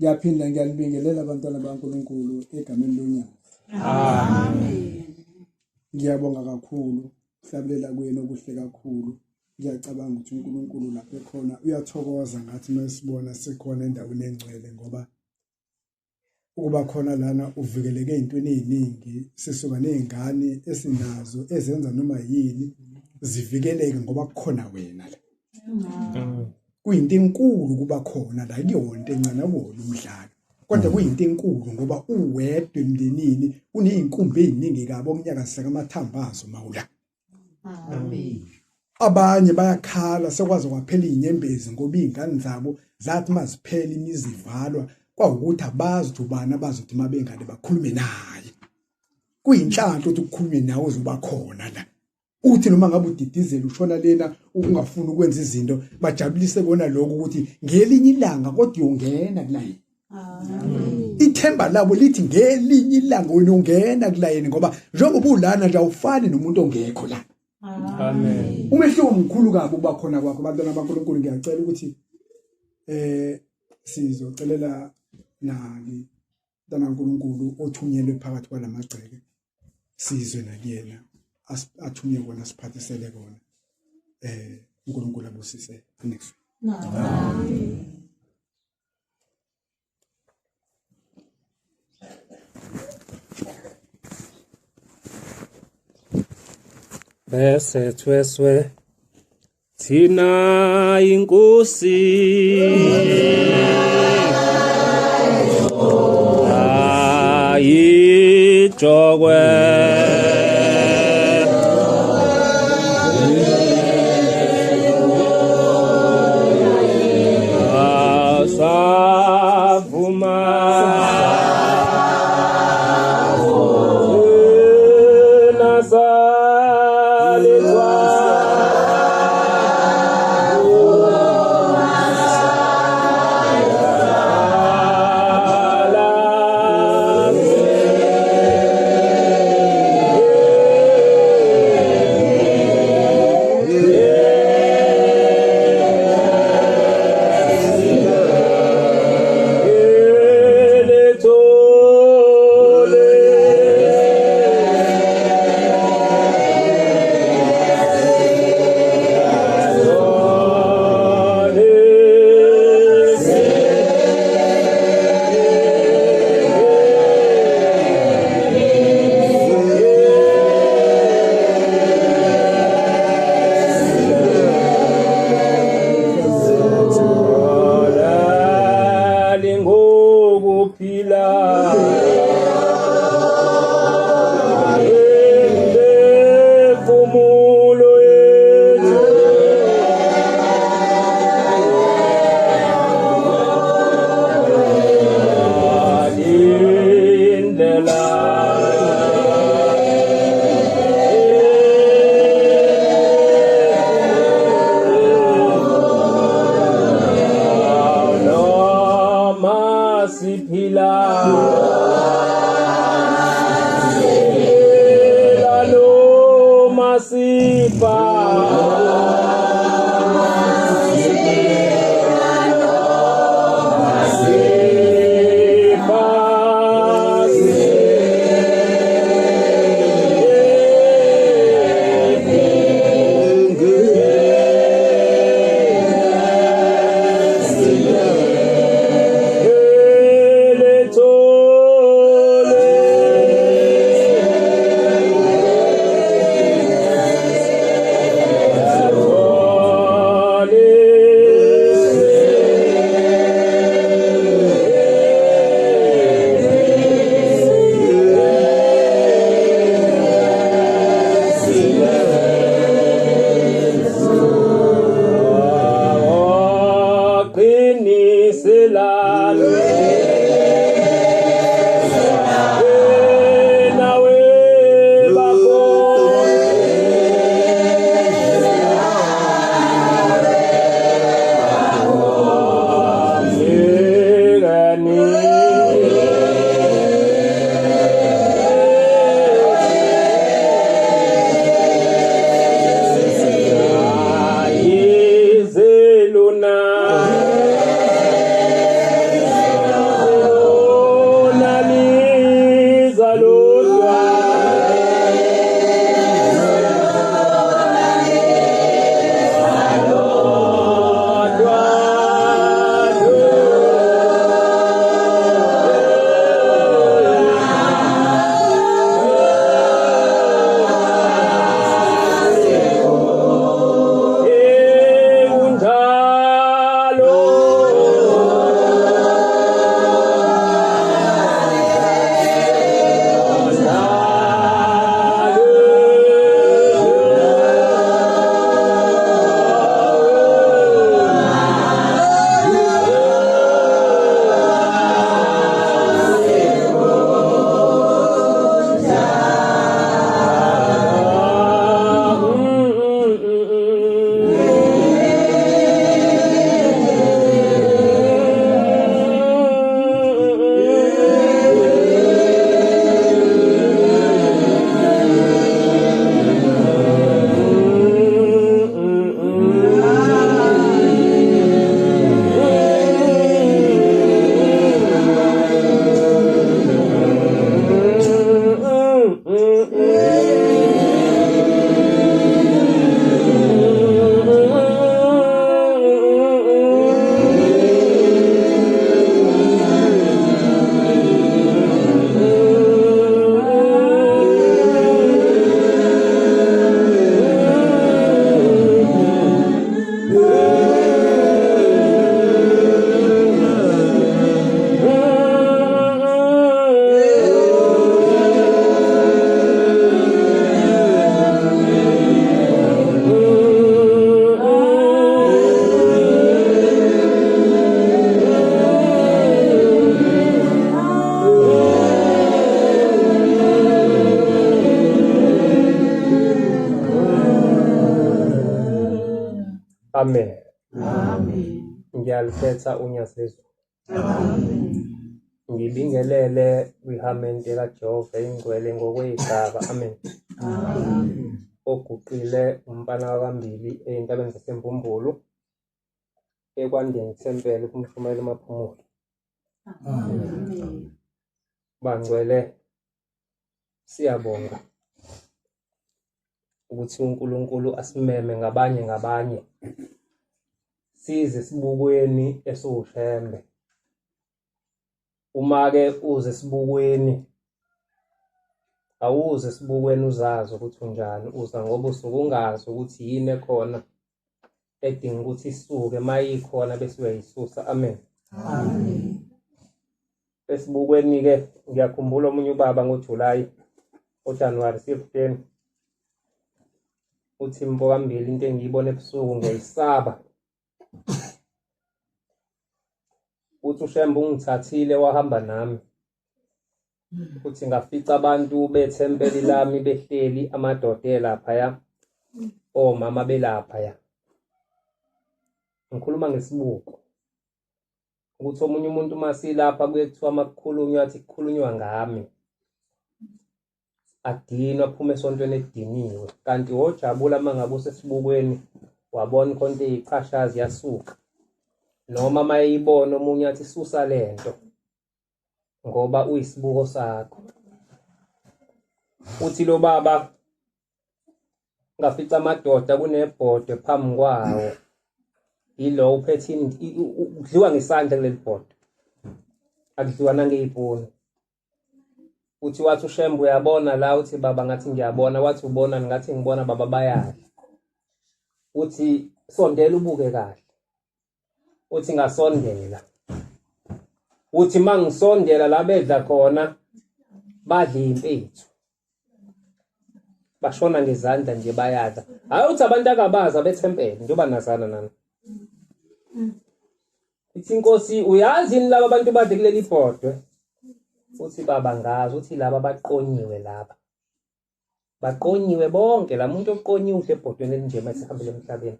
ngiyaphinda ngiyanibingelela abantwana baNkulunkulu egameni lonyaka. Amen. Ngiyabonga kakhulu ukuhlabelela kwenu okuhle kakhulu. Ngiyacabanga ukuthi uNkulunkulu lapho ekhona uyathokoza ngathi masibona sikhona endaweni engcwele, ngoba ukuba khona lana uvikeleke ezintweni eziningi. Sisuka nezingane esinazo ezenza noma yini zivikeleke ngoba kukhona wena la. Kuyinto enkulu kuba khona la, kuyonto encane wona umdlalo, kodwa kuyinto enkulu ngoba uwedwa emndenini uneyinkumbi eziningi kabi omnyaka sakamathambazo mawula. Amen. Abanye bayakhala sekwazi kwaphela inyembezi ngoba izingane zabo zathi maziphela imizi ivalwa kwawukuthi abazi ukuthi ubani abazothi mabengane bakhulume naye. Kuyinhlanhla ukuthi ukukhulume nawe uzoba khona la. Uthi noma ngabe udidizela ushona lena ungafuni ukwenza izinto bajabulise bona lokho ukuthi ngelinye ilanga kodwa uyongena kulayini. Amen. Ithemba labo lithi ngelinye ilanga wena ungena kulayini ngoba njengoba ulana nje awufani nomuntu ongekho la. Amen. Umehluko mkhulu kabi uba khona kwakho abantwana baNkulunkulu. Ngiyacela ukuthi sizocelela nani mntana kaNkulunkulu othunyelwe phakathi kwalamagceke, sizwe nakuyena athunywe kona siphathisele kona. uNkulunkulu abusise next. Amen. Bese tweswe thina inkosi ayijogwe Amen. Amen. Ngiyalithetha unyasezulu. Amen. Ngibingelele kwihamente kaJehova ingcwele ngokwezigaba. Amen. Amen. Oguqile umfana wakambili ey'ntabeni zasembumbulu ekwandeni thempele kumshumayela emaphumulo. Amen. Bangcwele, siyabonga ukuthi uNkulunkulu asimeme ngabanye size sibukweni esiwushembe. Uma-ke uze sibukweni, awuze sibukweni uzazi ukuthi unjani, uza ngoba usuke ungazi ukuthi yini ekhona edinga ukuthi isuke, mayikhona bese uyayisusa. Amen. Amen. Esibukweni-ke ngiyakhumbula omunye ubaba ngoJulayi, January 15, uthi mpokambili into engiyibona ebusuku ngiyayisaba. Uthi uShembe ungithathile wahamba nami. Uthi ngafica abantu bethempeli lami behleli, amadoda laphaya, omama belaphaya. Ngikhuluma ngesibuko. Ukuthi omunye umuntu masilapha kuye kuthiwa makukhulunywa athi kukhulunywa ngami. Adinwa aphume esontweni ediniwe. Kanti wojabula mangabe usesibukweni wabona konke iqhashazi yasuka. Noma mayibona omunye athi susa lento ngoba uyisibuko sakho. Uthi lo baba ngafica amadoda kunebhodwe phambi kwawo. Yilo uphethe udliwa ngesandla kuleli bhodwe. Akudliwa nangeyipuni. Uthi wathi uShembe uyabona la, uthi baba ngathi ngiyabona, wathi ubona ngathi ngibona baba bayadla. Uthi sondela ubuke kahle. Uthi ngasondela. Uthi mangisondela la bedla khona badla impethu. Bashona ngezandla nje bayadla. Hayi uthi abantu akabaza bethempele njengoba nazana nami. Ithi inkosi uyazi yini laba abantu badle kuleli bhodwe? Uthi baba ngazi. Uthi laba baqonyiwe laba. Baqonyiwe bonke, la muntu oqonyiwe uhle ebhodweni elinje mase hambele emhlabeni.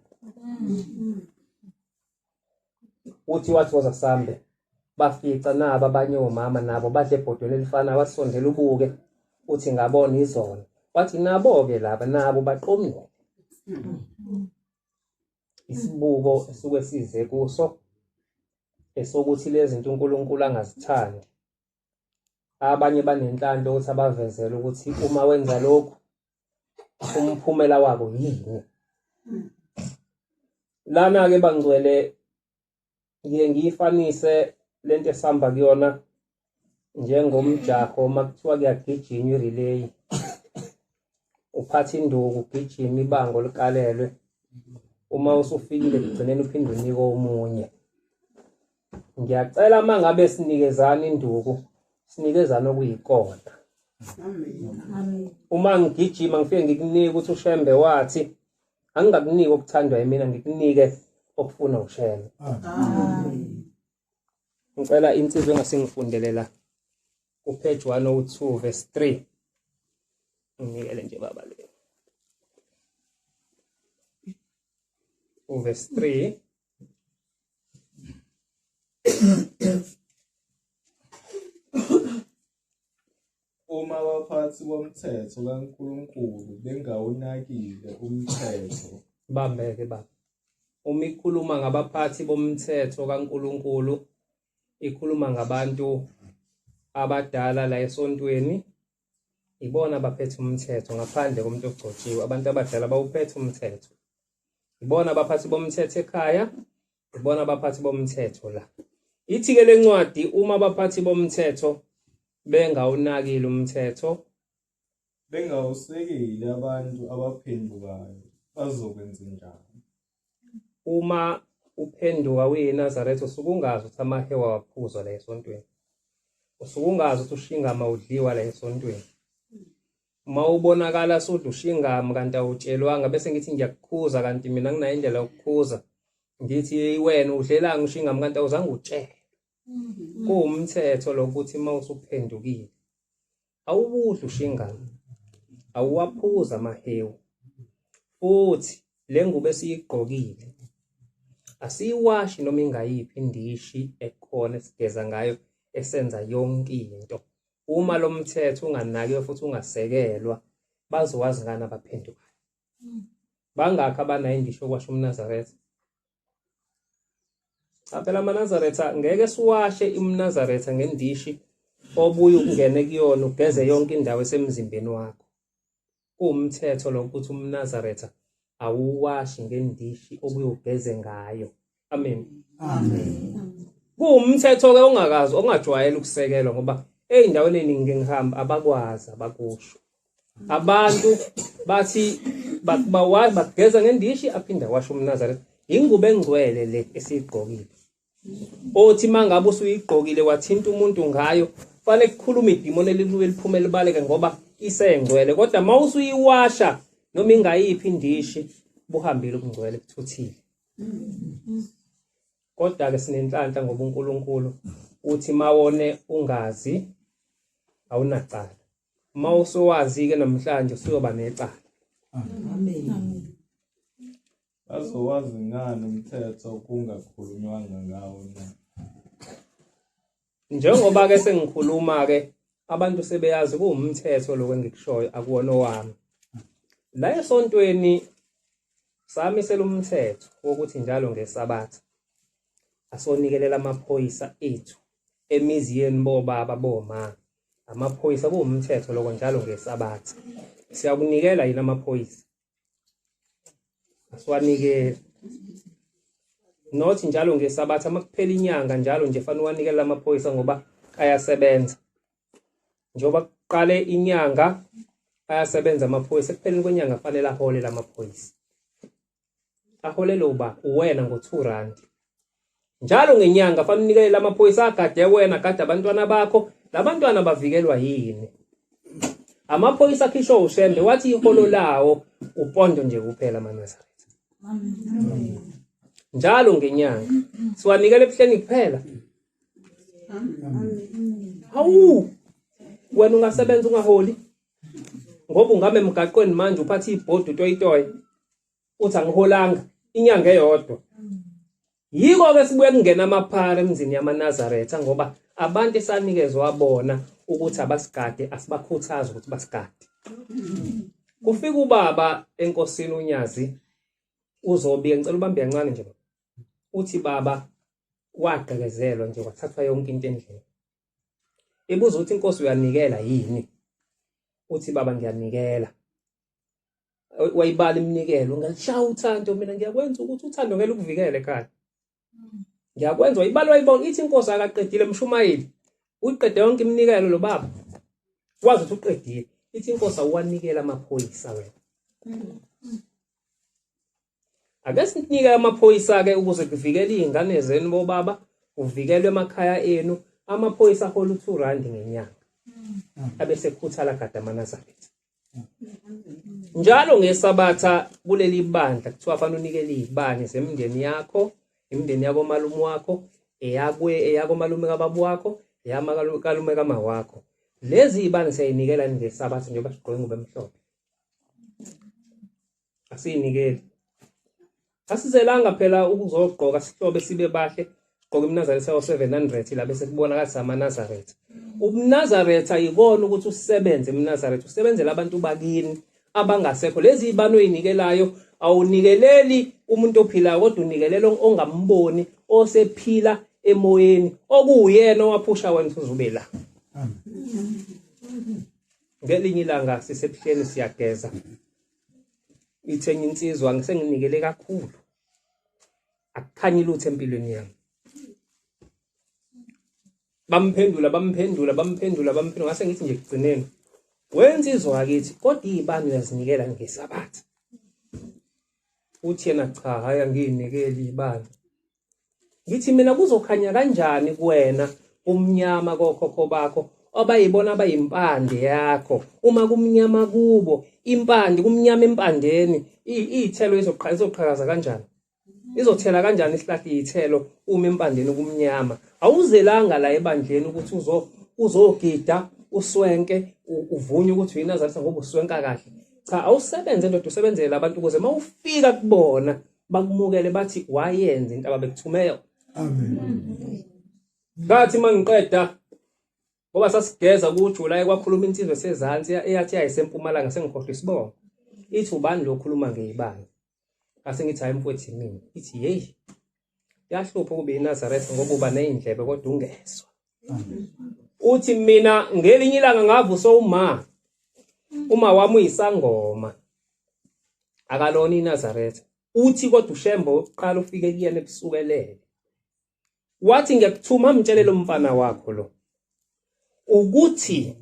Uthi wathi woza sambe bafica nabo abanye omama nabo badle ebhodweni elifana, wasondela ubuke. Uthi ngabona izona. Wathi nabo-ke laba nabo baqonyiwe. Isibuko esuke size kuso esokuthi lezi zinto uNkulunkulu angazithandi. Abanye banenhlanhla ukuthi abavezele ukuthi uma wenza lokhu umphumela wabo yini. Lana-ke bangcwele ngiye ngiyifanise lento esihamba kuyona njengomjaho makuthiwa kuyagijinywa irelay. Uphatha induku ugijima ibanga olikalelwe. Uma usufikile kugcineni uphinde unike omunye. Ngiyacela mangabe sinikezana induku, sinikezana okuyikona. Amen. Uma ngigijima ngifike ngikunika ukuthi uShembe wathi, angingakuniki okuthandwa yimina, ngikunike okufuna uShembe. Amen. Ngicela insizwe engasengifundelela upage 102 verse 3. Nginikele nje baba le. Verse 3. Uma abaphathi bomthetho kaNkulunkulu bengawunakile umthetho. Bambeke baba. Uma ikhuluma ngabaphathi bomthetho kaNkulunkulu, ikhuluma ngabantu abadala la esontweni, ibona abaphethe umthetho ngaphandle komuntu ogcotshiwe. Abantu abadala bawuphethe umthetho. Ibona abaphathi bomthetho ekhaya, ibona abaphathi bomthetho la. Ithi-ke le ncwadi uma abaphathi bomthetho bengawunakile umthetho, Bengawusekeli abantu abaphendukayo bazokwenza njani? uma uphenduka uyiNazaretha usuke ungazi ukuthi amahewa waphuzwa la esontweni. Usuke ungazi ukuthi ushingama udliwa la esontweni. Uma ubonakala sudla ushingama kanti awutshelwanga bese ngithi ngiyakukhuza kanti mina nginayo indlela yokukhuza. Ngithi hey wena udlelanga ushingama kanti awuzange utshele. Kuwumthetho lokuthi uma usuphendukile awubudla ushingama. Awuwaphuza amahewu. Futhi le ngubo esiyigqokile asiyiwashi noma ingayiphi indishi ekhona esigeza ngayo esenza yonke into. Uma lo mthetho unganakiwe futhi ungasekelwa bazowazi ngani abaphendukayo. Bangakho abanayo indishi yokwasha umNazaretha? Phela amaNazaretha ngeke siwashe umNazaretha ngendishi obuye ukungene kuyona ugeze yonke indawo esemzimbeni wakho. Kuwumthetho lo ukuthi umNazaretha awuwashi ngendishi obuye ugeze ngayo. Amen. Kuwumthetho-ke ongakazi ongajwayele ukusekelwa ngoba ey'ndaweni ey'ningi ngihamba abakwazi abakusho. Abantu bathi bageza ngendishi aphinde awashe umNazaretha. Ingubo engcwele le esiyigqokile. Othi mangabe usuyigqokile wathinta umuntu ngayo fanele kukhulume idimoni eliphume libaleke ngoba isengcwele. Kodwa mawusuyiwasha noma ingayiphi indishi buhambile ubungcwele kuthuthile. Kodwa-ke sinenhlanhla ngoba uNkulunkulu uthi mawone ungazi awunacala. Mawusowazi-ke namhlanje usuyoba necala. Bazowazi ngani umthetho kungakhulunywanga ngawo na? Njengoba-ke sengikhuluma-ke abantu sebeyazi kuwumthetho lo engikushoyo akuwona owami. La esontweni samisela umthetho wokuthi njalo ngeSabatha asonikelela amaphoyisa ethu emiziyeni bobaba boma. Amaphoyisa kuwumthetho lokho njalo ngeSabatha. Siyakunikela yini amaphoyisa? Asiwanikele. Nothi njalo ngeSabatha makuphela inyanga njalo nje fanele uwanikele amaphoyisa ngoba ayasebenza. Njengoba kuqale inyanga ayasebenza amaphoyisa ekupheleni kwenyanga fanele ahole lamaphoyisa. Aholele uba uwena ngo R2. Njalo ngenyanga fanele unikele amaphoyisa agade wena agade abantwana bakho. Labantwana bavikelwa yini? Amaphoyisa akhishwa ushembe wathi iholo lawo upondo nje kuphela amaNazaretha. Njalo ngenyanga siwanikele ebuhleni kuphela. Hawu wena ungasebenza ungaholi ngoba ungame emgaqweni manje uphatha ibhodi utoyitoy uthi angiholanga inyanga eyodwa. Yiko-ke sibuye kungena amaphara emzini yamaNazaretha ngoba abantu esanikezwa bona ukuthi abasigade asibakhuthaza ukuthi basigade. Kufika ubaba enkosini uNyazi uzobika ngicela ubambe kancane nje. Uthi baba wagqekezelwa nje wathathwa yonke into endlini. Ebuza ukuthi inkosi uyanikela yini? Uthi baba ngiyanikela. Wayibala iminikelo ngalishaya uthando mina ngiyakwenza ukuthi uthando ngeke ukuvikele ekhaya. Ngiyakwenza wayibala wayibona ithi inkosi akaqedile eMshumayeli. Uyiqede yonke iminikelo lo baba. Wazi ukuthi uqedile. Ithi inkosi awanikela amaphoyisa wena. Ake sinike amaphoyisa-ke ukuze kuvikele iy'ngane zenu bobaba, uvikelwe emakhaya enu. Amaphoyisa ahola R2 ngenyanga. Abese khuthala gada amaNazaretha. Njalo ngeSabatha kuleli bandla kuthiwa fanele unikele izibane zemindeni yakho, imindeni yako malume wakho, eyako malume kababa wakho, eyamakalume kama wakho. Lezi izibane siyayinikela ngeSabatha njengoba sigqoke ingubo emhlophe. Asiyinikeli. Asizelanga phela ukuzogqoka sihlobe sibe bahle, gqoka iMnazaretha yawo700 la bese kubonakala amaNazaretha. UmNazaretha yikona ukuthi usebenze eMnazaretha, usebenzele abantu bakini abangasekho. Lezi izibano oyinikelayo awunikeleli umuntu ophilayo kodwa unikelela ongamboni osephila emoyeni okuyena owaphusha wena uzube la. Ngelinye ilanga sisebuhleni siyageza. Ithenye insizwa ngisenginikele kakhulu. Akukhanye lutho empilweni yami. Bamuphendula ngase ngithi nje kugcineni. Wensizwa akithi kodwa izibani uyazinikela ngeSabatha. Uthi yena cha haya ngiyinikeli izibani. Ngithi mina kuzokhanya kanjani kuwena umnyama kokhokho bakho abayibona abayimpande yakho uma kumnyama kubo impande kumnyama empandeni izithelo izoqhakaza kanjani? Izothela kanjani isihlahla izithelo uma empandeni kumnyama? Awuzelanga la ebandleni ukuthi uzogida uswenke uvunye ukuthi uyiNazaretha ngoba uswenka kahle. Cha awusebenze ndoda usebenzele abantu ukuze mawufika kubona bakumukele bathi wayenza into ababekuthume yona. Amen. Ngathi mangiqeda ngoba sasigeza kuJulayi kwakhuluma insizwe sezantsi eyathi yayisempumalanga sengikhohlwa isibongo. Ithi ubani lo khuluma ngeyibani? Ase ngithi hayi mfowethu mina. Ithi hey. Yahlupha kube iNazaretha ngoba uba nezindlebe kodwa ungezwa. Uthi mina ngelinye ilanga ngavusa uma wami uyisangoma. Akalona iNazaretha. Uthi kodwa uShembo oqala ufike kuyena ebusukelele. Wathi ngiyakuthuma mtshelele umfana wakho lo. Ukuthi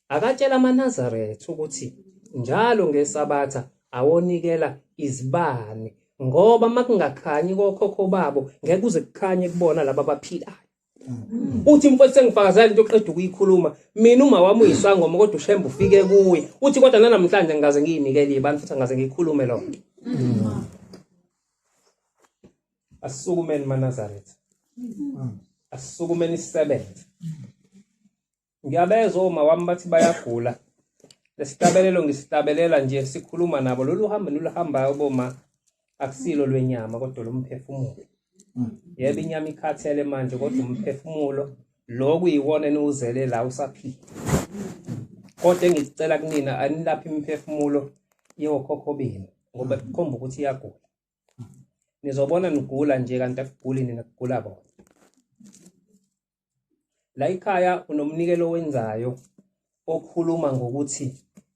akatshela amaNazaretha ukuthi njalo ngeSabatha awonikela izibane ngoba makungakhanyi kokhokho babo ngeke kuze kukhanye kubona laba abaphilayo. Uthi mfowethu sengifakazela into oqeda ukuyikhuluma mina uma wami uyisangoma kodwa uShembo ufike kuye. Uthi kodwa namhlanje ngikaze ngiyinikele ibani futhi ngaze ngiyikhulume lonke. Asisukumeni maNazaretha. Asisukumeni isebenze. Ngiyabezwa uma wami bathi bayagula. Lesitabelelo ngisitabelela nje sikhuluma nabo lolu hambe noluhambayo boma akusilo lwenyama kodwa lomphefumulo. Yebo inyama ikhathele manje kodwa umphefumulo lo kuyiwona enuzele la usaphila. Kodwa engicela kunina anilaphi imphefumulo yokhokho benu ngoba kukhomba ukuthi iyagula. Nizobona nigula nje kanti akuguli nina kugula bona. La ikhaya unomnikelo wenzayo okhuluma ngokuthi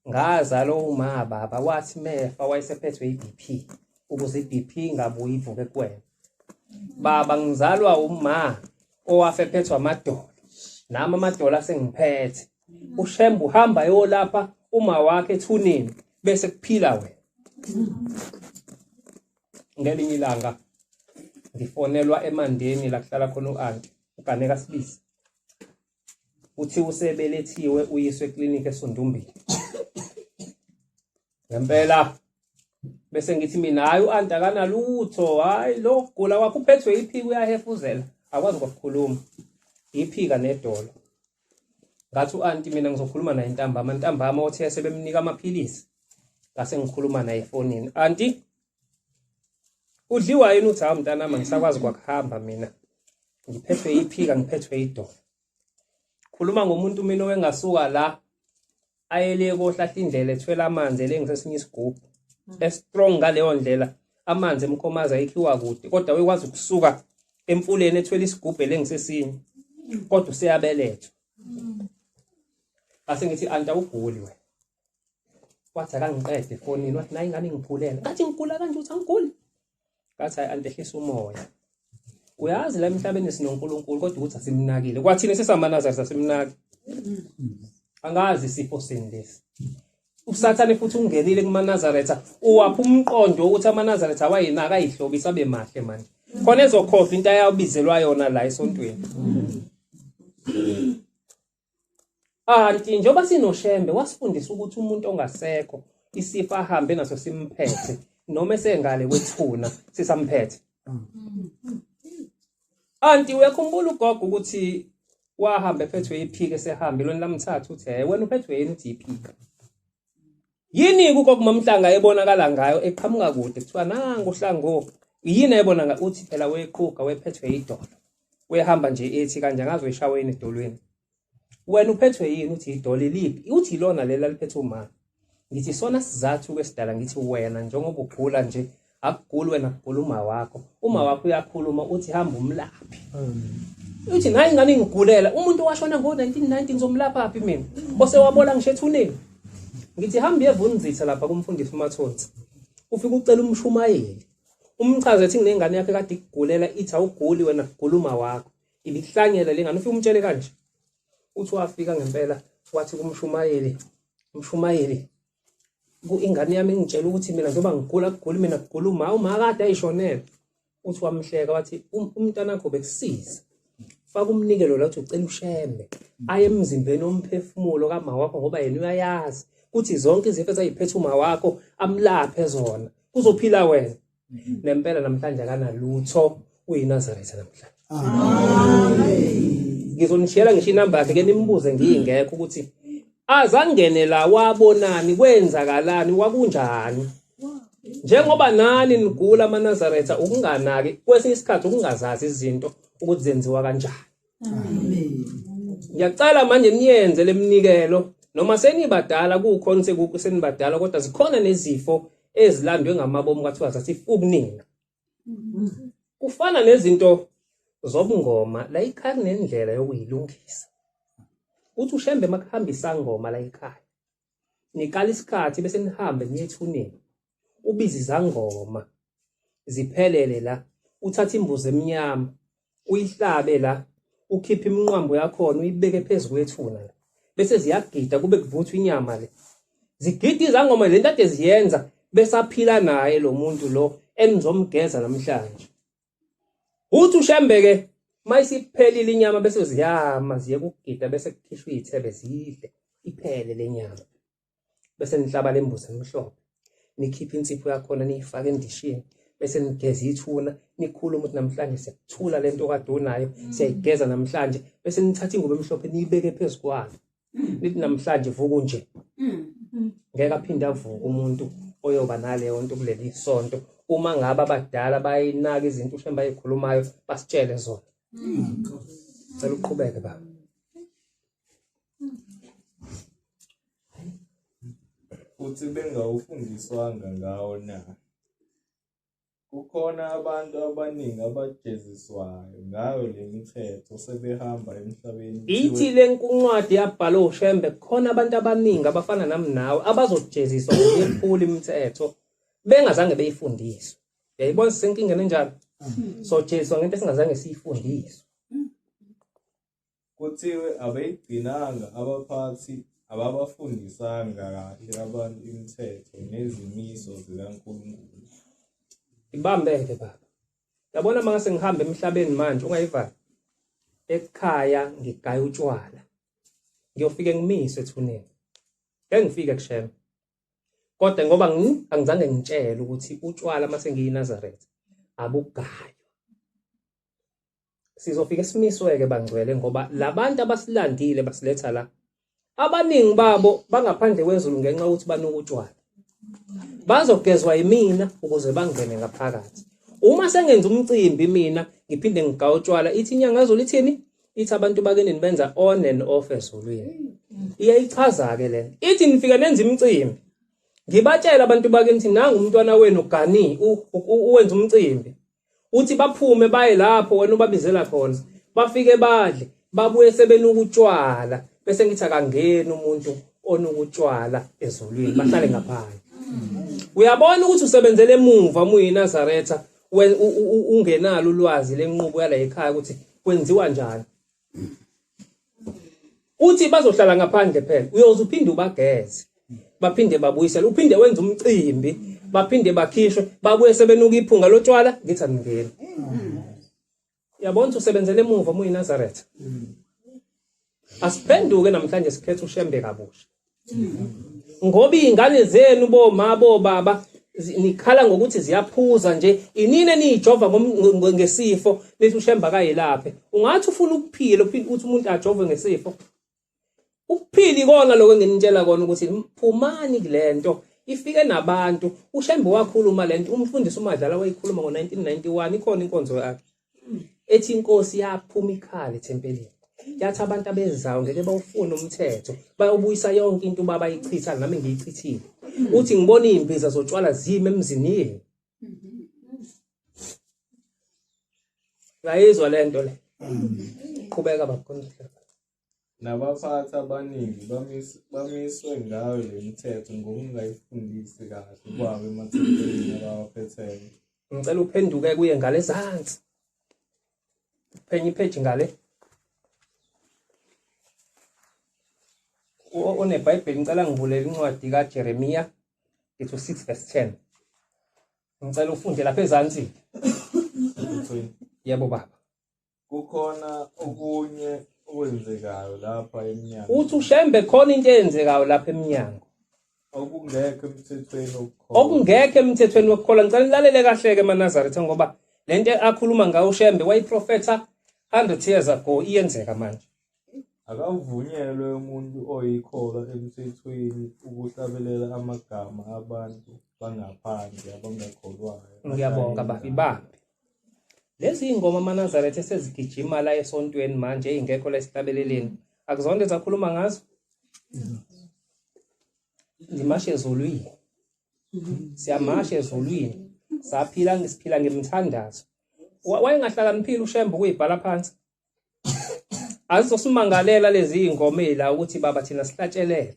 ngazalo uma baba wathi mefa wayesephethwe iBP ukuze iBP ingabuyi ivuke kuwena. Baba ngizalwa uma owafephethwa amadolo nami amadolo asengiphethe. uShembu uhamba yolapha uma wakhe ethuneni bese kuphila wena. Ngelinye ilanga ngifonelwa eMandeni la kuhlala khona uAnti uGaneka Sibisi. Uthi usebelethiwe uyiswe eklinikhi eSondumbili. Ngempela bese ngithi mina hayi uAnti akanalutho hayi lo kugula kwakho uphethwe iphika uyahefuzela akwazi ukukhuluma iphika nedolo. Ngathi uAnti mina ngizokhuluma naye ntambama othe sebemnika amaphilisi. Ngase ngikhuluma naye efonini. Auntie udliwa yini uthi hayi mntanami ngisakwazi kwakuhamba mina. Ngiphethwe iphika ngiphethwe idolo. Khuluma ngomuntu mina owengasuka la ayele kohlahla indlela ethwela amanzi lengisesinye isigubhu. Strong ngaleyo ndlela amanzi emkhomaza ayikhiwa kude kodwa wekwazi ukusuka emfuleni ethwela isigubhu lengisesinye kodwa useyabelethwa. Ase ngithi anta uguli wena. Wathi akangiqede efonini wathi nayi ngani ngiphulela. Ngathi ngigula kanje uthi angiguli. Ngathi hayi ante ehlisa umoya. Uyazi la emhlabeni sinoNkulunkulu kodwa ukuthi asimnakile. Kwathini sesamanazaretha asimnaki. Angazi isifo seni lesi. Usathane futhi ungenile kumaNazaretha uwapha umqondo ukuthi amaNazaretha awayinaka ayihlobisa abe mahle manje. Khona ezokhohlwa into ayabizelwa yona la esontweni. Auntie njoba sinoShembe wasifundisa ukuthi umuntu ongasekho isifo ahambe naso simphethe noma esengale kwethuna sisamphethe. Auntie uyakhumbula ugogo ukuthi wahamba ephethwe iphika esehamba lona lamthatha uthi hey wena uphethwe yini uthi iphika. Yini ugogo mamhlanga ebonakala ngayo eqhamuka kude kuthiwa nangu uhlango. Yini ayibona uthi phela weqhuga wephethwe idolo. Wehamba nje ethi kanje ngazo eshaweni edolweni. Wena uphethwe yini uthi idolo lipi? Uthi lona lela liphethe uma. Ngithi sona sizathu kwesidala ngithi wena njengoba ugula nje akuguli wena kugula uma wakho. Uma wakho uyakhuluma uthi hamba umlaphi. Uthi nayi ngani ngigulela umuntu washona ngo1990 ngizomlapha aphi mina? Bose wabola ngishethuneni. Ngithi hamba yevunzitha lapha kumfundisi uMathonsi. Ufika ucela umshumayeli. Umchaza ethi nginengane yakhe kade igulela ithi awuguli wena kugula uma wakho. Ibihlangela lengane ufika umtshele kanje. Uthi wafika ngempela wathi kumshumayeli umshumayeli ingane yami ngitshela ukuthi mina njoba ngigula kugula mina kugula uma kade ayishonela. Uthi wamhleka wathi umntana wakho bekusiza faka umnikelo la uthi ucela uShembe aye emzimbeni omphefumulo kama wakho ngoba yena uyayazi ukuthi zonke izifo ezayiphethe uma wakho amlaphe zona kuzophila wena. Nempela namhlanje akanalutho uyiNazaretha namhlanje. Amen. Ngizonishela ngisho inamba yakhe ke nimbuze ngiyingekho ukuthi azangene la wabonani kwenzakalani wakunjani. Njengoba nani nigula amaNazaretha ukunganaki kwesinye isikhathi ukungazazi izinto ukuthi zenziwa kanjani. Ngiyacela manje niyenze leminikelo noma senibadala kukhona senibadala kodwa zikhona nezifo ezilandwe ngamabomu kwathiwa zathi ukuningi. Kufana nezinto zobungoma la ikhaya kunendlela yokuyilungisa. Uthi uShembe makuhambisa ngoma la ekhaya. Nikala isikhathi bese nihambe niye ethuneni. Ubiza izangoma ziphelele la, uthatha imbuzi emnyama, uyihlabe la, ukhipha iminqambo yakhona uyibeke phezulu kwethuna la. Bese ziyagida kube kuvuthwa inyama le. Zigida izangoma lento ade ziyenza bese aphila naye lo muntu lo enizomgeza namhlanje. Uthi uShembe ke mayisiphelile inyama bese ziyama ziye kugida bese kukhishwa izithebe zidle iphele lenyama. Bese nihlaba lembuzi emhlophe. Nikhipha insipho yakhona niyifaka endishini bese nigeza ithuna nikhuluma ukuthi namhlanje siyakuthula lento kade unayo siyayigeza namhlanje bese nithatha ingubo emhlophe niyibeke phezulu kwayo. Nithi namhlanje vuka nje. Ngeke aphinde avuke umuntu oyoba naleyo nto kuleli sonto uma ngabe abadala bayinaka izinto uShembe ayikhulumayo basitshele zona. Cela uqhubeke baba. Futhi bengawufundiswanga ngawo na. Kukhona abantu abaningi abajeziswayo ngayo le mithetho sebehamba emhlabeni. Ithi le nkuncwadi yabhala uShembe khona abantu abaningi abafana nami nawe abazojeziswa ngokuyephula imithetho bengazange beyifundiswe. Uyayibona sisenkingeni enjalo. So jeziswa ngento esingazange siyifundiswe. Kuthiwe abeyigcinanga abaphathi ababafundisanga kahle abantu imithetho nezimiso zikaNkulunkulu. Ibambeke baba. Yabona mase ngihamba emhlabeni manje ungayivala. Ekhaya ngigaya utshwala. Ngiyofike ngimiswe ethuneni. Ngeke ngifike kuShembe. Kodwa ngoba angizange ngitshele ukuthi utshwala mase ngiyiNazaretha abugayo. Sizofika simisweke bangcwele ngoba labantu abasilandile basiletha la. Abaningi babo bangaphandle kwezulu ngenxa ukuthi banuka utshwala. Bazogezwa yimina ukuze bangene ngaphakathi. Uma sengenza umcimbi mina ngiphinde ngigaya utshwala ithi inyanga yazulu ithini? Ithi abantu bakenini benza on and off ezulwini. Iyayichaza ke lena. Ithi nifika nenza imicimbi. Ngibatshela abantu bakenithi nanga umntwana wenu ugani uwenza umcimbi. Uthi baphume baye lapho wena ubabizela khona. Bafike badle, babuye sebenuka utshwala. Bese ngithi akangeni umuntu onuka utshwala ezulwini bahlale ngaphandle. Uyabona ukuthi usebenzele emuva muyiNazaretha ungenalo ulwazi lenqubo yala ekhaya ukuthi kwenziwa njani. Uthi bazohlala ngaphandle phela uyoze uphinde ubageze. Baphinde babuyisele uphinde wenza umcimbi baphinde bakhishwe babuye sebenuka iphunga lotshwala ngithi angeni. Uyabona usebenzele emuva muyiNazaretha. Asiphenduke namhlanje sikhethe uShembe kabusha. Ngoba izingane zenu boma bobaba nikhala ngokuthi ziyaphuza nje inine nijova ngesifo lethi uShembe akayelaphe. Ungathi ufuna ukuphila uphinde uthi umuntu ajove ngesifo. Ukuphila ikona lokho enginitshela kona ukuthi phumani kulento ifike nabantu uShembe wakhuluma lento umfundisi uMadlala wayikhuluma ngo1991 ikhona inkonzo yakhe. Ethi inkosi yaphuma ikhala ethempelini. Yathi abantu abezayo ngeke bawufuna umthetho bayobuyisa yonke into baba yichitha nami ngiyichithile. Uthi ngibona izimbiza zotshwala zime emzini yini. Bayizwa lento le. Qhubeka bakhonza. Nabaphathi abaningi bamiswe ngayo le mithetho ngokungayifundisi kahle kwabo emathempelini abawaphetheyo. Ngicela uphenduke kuye ngale zansi. Phenye ipage ngale. OneBhayibheli ngicela ngivulele incwadi kaJeremiya ngithi 6:10. Ngicela ufunde lapha ezansi. Yebo baba. Kukhona okunye okwenzekayo lapha eminyango. Uthi uShembe khona into eyenzekayo lapha eminyango. Okungekho emthethweni okukholwa. Okungekho emthethweni wokukholwa. Ngicela nilalele kahle ke eMaNazaretha ngoba lento akhuluma ngayo uShembe wayiprofetha 100 years ago iyenzeka manje. Akavunyelwe umuntu oyikholwa emthethweni ukuhlabelela amagama abantu bangaphandle abangakholwayo. Ngiyabonga bafibambe. Lezi ingoma amaNazaretha esezigijima la esontweni manje ingekho la esihlabeleleni. Akuzonke zakhuluma ngazo. Zimashe ezulwini. Siyamasha ezulwini. Siphila ngemthandazo. Wayengahlakaniphile uShembe ukuyibhala phansi. Azosimangalela lezi ingoma la ukuthi baba thina sihlatshelele.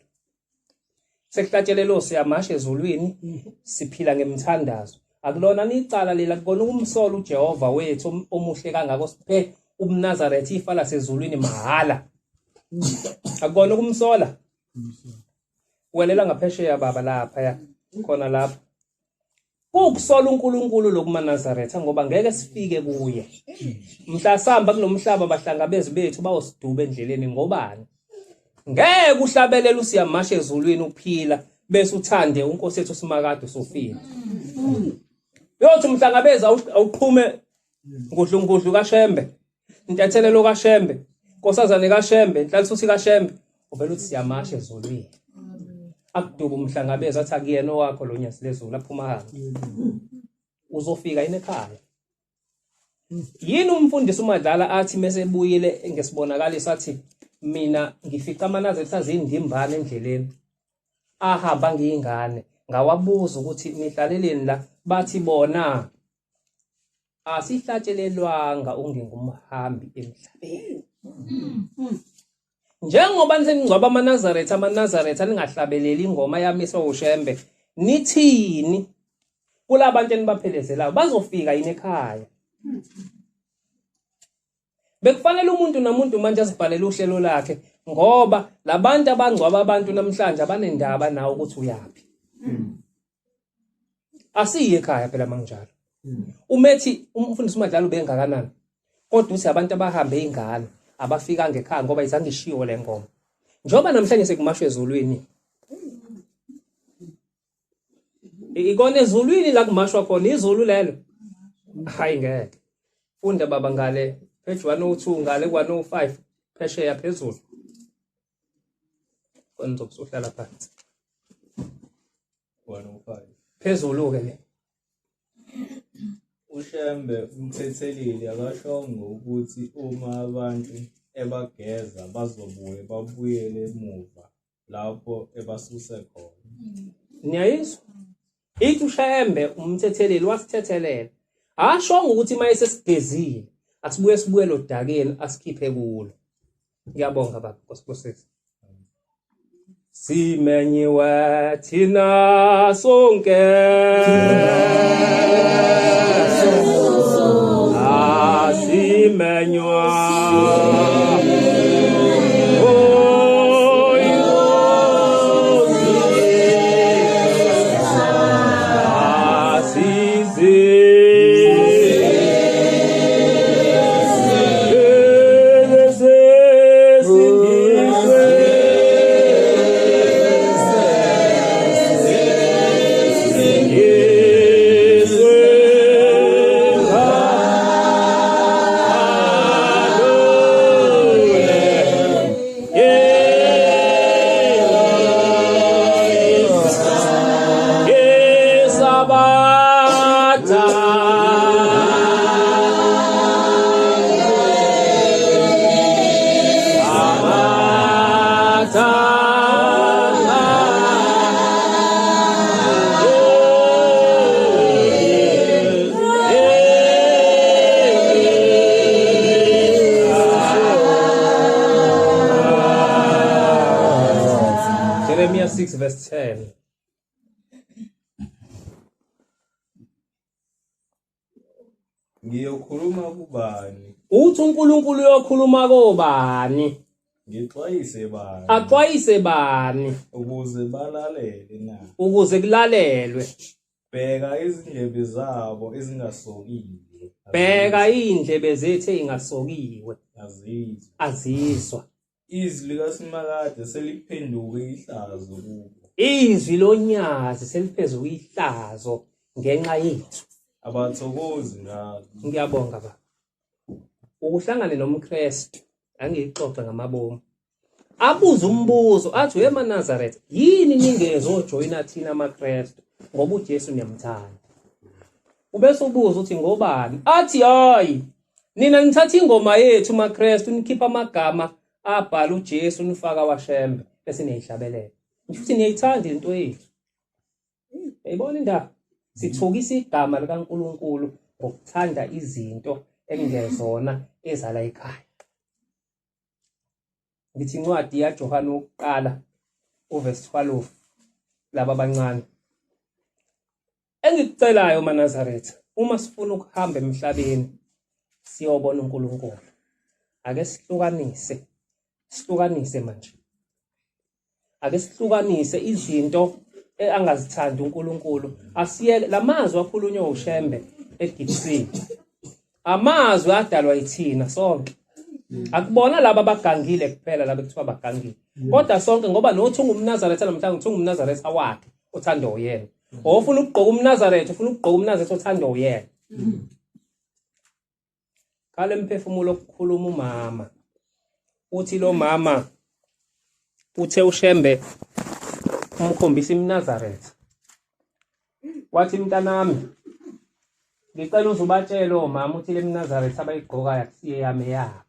Sekuhlatshelelo siyamasha ezulwini, siphila ngemthandazo. Akulona nicala lela kubona ukumsola uJehova wethu omuhle kangako siphe umNazaretha ifa lasezulwini mahala. Akubona ukumsola. Welela ngaphesheya baba lapha ya khona lapha. Ukusola uNkulunkulu lokumaNazaretha ngoba ngeke sifike kuye. Mhla sihamba kulomhlaba bahlangabezi bethu bawosiduba endleleni ngobani. Ngeke uhlabelela usiyamasha ezulwini ukuphila bese uthande uNkosi yethu uSimakade uSofia. Yothi umhlangabeza awuqhume ngudlungudlu kaShembe, intethelelo kaShembe, Nkosazane kaShembe, Nhlalisuthi kaShembe, ubela uthi siyamasha ezulwini. Akuduba umhlangabeza athi akuyena owakho lo nyasi lezulu aphuma hamba. Uzofika yini ekhaya? Yini umfundisi uMadlala athi mesebuyile ngesibonakaliso athi mina ngifica amaNazaretha azindimbane endleleni. Ahamba ngiyingane ngawabuza ukuthi nihlaleleni la bathi bona asihlatshelelwanga ungengumhambi emhlabeni. Njengoba nisengcwaba amaNazaretha ningahlabeleli ingoma yamiswa uShembe nithini kulabantu enibaphelezelayo bazofika yini ekhaya. Bekufanele umuntu nomuntu manje azibhalele uhlelo lakhe ngoba labantu abangcwaba abantu namhlanje abanendaba nawo ukuthi uyapi. Asiye ekhaya phela manginjalo. Umethi umfundisi uMadlala ubengakanani kodwa uthi abantu abahambe ingane abafika ngekhaya ngoba izange ishiwo le ngoma. Njoba namhlanje sekumashwe ezulwini. Ikona ezulwini la kumashwa khona izulu lelo. Hayi ngeke. Funda baba ngale page 102 ngale 105 phesheya phezulu. Konizokuhlala phansi. 105. Phezulu ke le. uShembe umthetheleli akashongo ukuthi uma abantu ebageza bazobuye babuyele emuva lapho ebasuse khona. Niyayizwa? Ithi uShembe umthetheleli wasithethelela. Ashongo ukuthi mayese sigezile asibuye sibuye lodakeni asikhiphe kulo. Ngiyabonga baba Nkosikazi. Simenyiwe thina sonke asimenywa Jeremiah 6 verse 10. Ngiyokhuluma kubani? Uthi uNkulunkulu uyokhuluma kobani? Ngixwayise bani? Axwayise bani? Ukuze balalele na. Ukuze kulalelwe. Bheka izindlebe zabo ezingasokile. Bheka indlebe zethu engasokiwe. Azizwa. Izwi likaSimakade seliphenduke ihlazo kubo. Izwi lonyazi seliphezulu ihlazo ngenxa yethu. Abathokozi ngalo. Ngiyabonga baba. Ukuhlangana nomKristu angixoxe ngamabomu. abuze umbuzo athi eManazaretha yini ningezojoyina thina amaKristu ngoba uJesu niyamthanda. Ubese ubuza uthi ngobani? Athi hayi nina nithatha ingoma yethu maKristu nikhipha amagama abhala uJesu nifaka washembe bese niyayihlabelela. Futhi niyayithanda into yethu. Uyayibona indaba? Sithukisa igama likaNkuluNkulu ngokuthanda izinto ekungezona ezala ekhaya. Ngithi incwadi yaJohane wokuqala uverse 12 laba abancane. Engikucelayo maNazaretha, uma sifuna ukuhamba emhlabeni siyobona uNkulunkulu, ake sihlukanise manje. Ake sihlukanise izinto angazithandi uNkulunkulu. Asiyeke lamazwi akhulunywa uShembe eGibsini. Amazwi adalwa yithina sonke. Akubona laba abagangile kuphela laba ekuthiwa abagangile. Kodwa sonke ngoba nothi ungumNazaretha namhlanje uthi ungumNazaretha wakhe othandwa uyena. Ofuna ukugqoka umNazaretha, ufuna ukugqoka umNazaretha othandwa uyena. Kale emphefumulo okukhuluma umama. Uthi lo mama uthe uShembe umkhombisa iMnazaretha. Wathi mntanami ngicela uzubatshele omama uthi le Mnazaretha abayigqokayo akusiye yami yabo.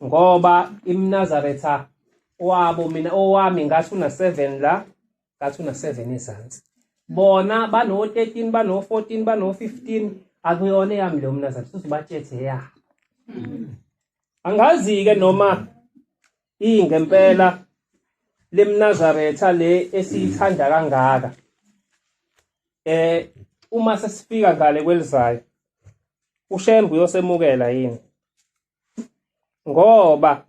Ngoba iMnazaretha wabo mina owami ngathi una 7 la, ngathi una 7 ezansi. Bona bano 13, bano 14, bano 15 akuyona yami lo Mnazaretha uzubatshele yabo. Angazi ke noma ingempela le Mnazaretha le esiyithanda kangaka. Uma sesifika ngale kwelizayo uShembe uyosemukela yini? Ngoba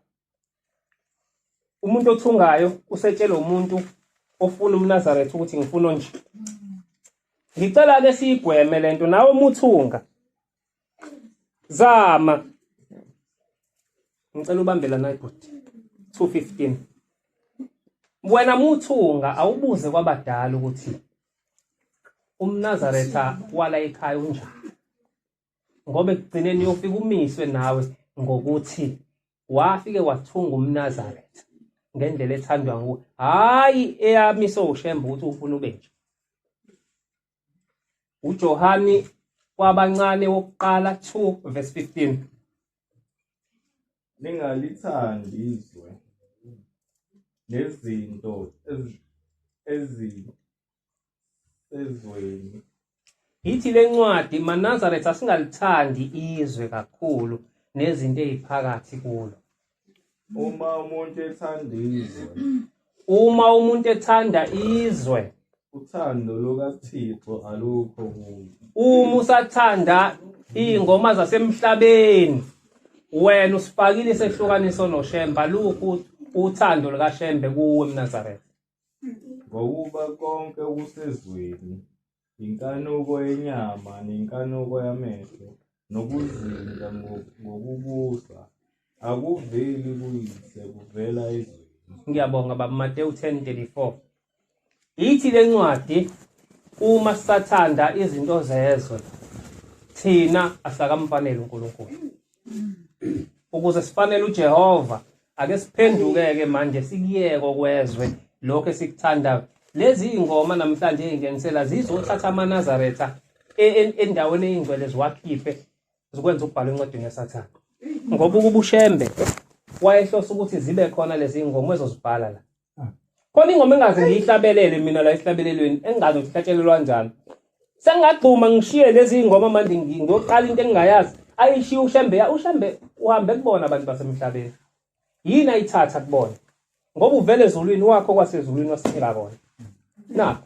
umuntu othungayo usetshela umuntu ofuna uMnazaretha ukuthi ngifuna nje. Ngicela ke siyigweme lento nawe umuthunga. Zama. Ngicela ubambela nayibhodi 215. Wena muthunga awubuze kwabadala ukuthi uMnazaretha wala ekhaya unjani. Ngoba ekugcineni uyofika umiswe nawe ngokuthi wafike wathunga uMnazaretha ngendlela ethandwa nguwe. Hayi eyamiso uShembe ukuthi ufuna ube nje. uJohane kwabancane wokuqala 2 verse 15. Ningalithandi izwe nezinto ezweni. Ithi le ncwadi maNazaretha singalithandi izwe kakhulu nezinto eziphakathi kulo. Uma umuntu ethanda izwe uthando lukaThixo alukho kuye. Uma usathanda ingoma zasemhlabeni wena usifakile isehlukaniso noShembe alukho uthando likaShembe kuwe eMnazaretha. Ngokuba konke okusezweni inkanuko yenyama nenkanuko yamehlo nokuzinza ngokubusa akuveli kuyise kuvela ezweni. Ngiyabonga baba Mateyu 10:34. Ithi le ncwadi uma sisathanda izinto zezwe thina asakamfanele uNkulunkulu. Ukuze sifanele uJehova ake siphendukeke manje sikiyeke kwezwe lokho esikuthandayo. Lezi ingoma namhlanje ezingenisela zizothatha amaNazaretha endaweni eyingcwele ziwakhiphe zikwenza ukubhala encwadini yaSathane. Ngoba ukuba uShembe wayehlosa ukuthi zibe khona lezi ingoma ezozibhala la. Khona ingoma engaze ngiyihlabelele mina la esihlabelelweni engazi ukuhlatshelelwa kanjani. Sengagquma ngishiye lezi ingoma manje ngiyoqala into engingayazi. Ayishiya uShembe uhambe kubona abantu basemhlabeni. Yini ayithatha kubona? Ngoba uvele ezulwini wakho kwasezulwini wasinika kona. Nakho.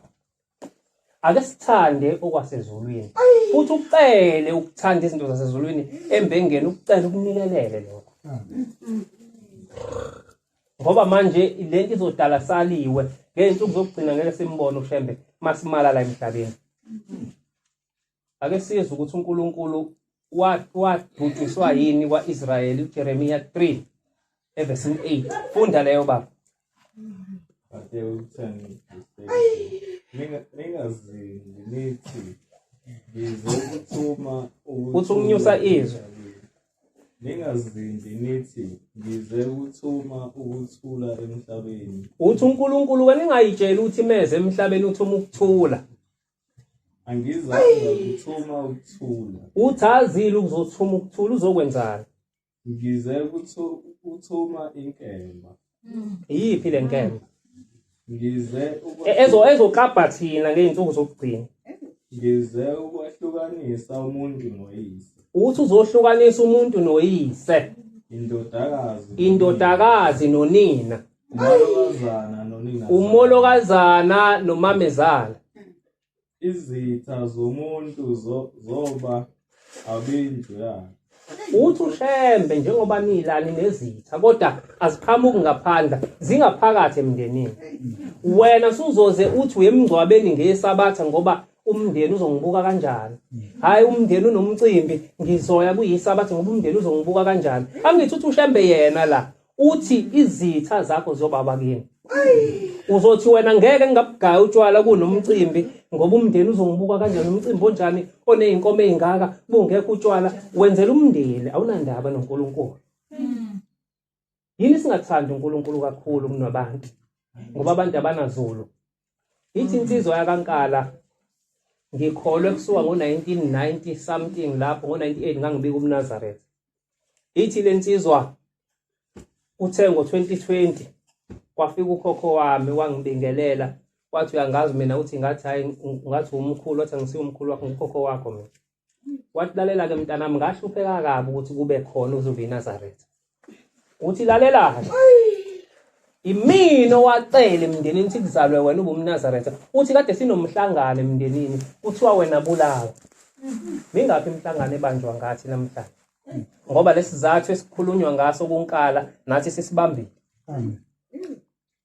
Ake sithande okwasezulwini. Futhi ucele ukuthanda izinto zasezulwini embengeni ucela ukunikelele lokho. Ngoba manje lento izodala saliwe ngento kuzogcina ngeke simbone uShembe masimala la emhlabeni. Ake sizwe ukuthi uNkulunkulu wadudiswa yini kwaIsrayeli uJeremiya 3 verse 8. Funda leyo baba. Mateyu 10. Ningazindi nithi ngizokuthuma uthi ukunyusa izwe. Ningazindi nithi ngize ukuthuma ukuthula emhlabeni. Uthi uNkulunkulu kaningayitshela ukuthi meze emhlabeni uthuma ukuthula. Angizange ukuthuma ukuthula. Uthazile ukuzothuma ukuthula uzokwenzani? Ngize ukuthuma inkemba. Iyiphi le nkemba? Ngize Ezoklabha thina ngey'nsuku zokugcina. Ngize ukwahlukanisa umuntu noyise. Uthi uzohlukanisa umuntu noyise. Indodakazi nonina. Umolokazana nomamezala. Izitha zomuntu zoba abendlu yakhe. Uthi ushembe njengoba nilani nezitha kodwa aziqhamuki ngaphandle zingaphakathi emndenini. Wena suzoze uthi uyemngcwabeni ngesabatha ngoba umndeni uzongibuka kanjani. Hayi umndeni unomcimbi ngizoya kuyisabatha ngoba umndeni uzongibuka kanjani. Angithi uthi ushembe yena la uthi izitha zakho zobaba kini. Uzothi wena ngeke ngingabugaya utshwala kunomcimbi ngoba umndeni uzongibuka kanjani. Umcimbi onjani oneyinkomo ezingaka bungekho utshwala wenzela umndeni awunandaba noNkulunkulu. Yini singathanda uNkulunkulu kakhulu kunabantu ngoba abantu abanazulu. Ithi insizwa yakaNkala ngikholwe kusuka ngo1990 something lapho ngo98 ngangibika uMnazaretha. Ithi lensizwa uthe ngo2020 kwafika ukhokho wami wangibingelela wathi uyangazi mina uthi ngathi hayi ngathi umkhulu wathi angisiwe umkhulu wakho ukhokho wakho mina. Wathi lalela ke mntanami ngahlupheka kabi ukuthi kube khona uzobe iNazaretha. Uthi lalela imino wacela emndenini ukuthi kuzalwe wena ube uMnazaretha. Uthi kade sinomhlangano emndenini kuthiwa wena bulawa. Mingaphi imhlangano ebanjwa ngathi namhlanje ngoba lesizathu esikhulunywa ngaso kuNkala nathi sisibambile. Amen.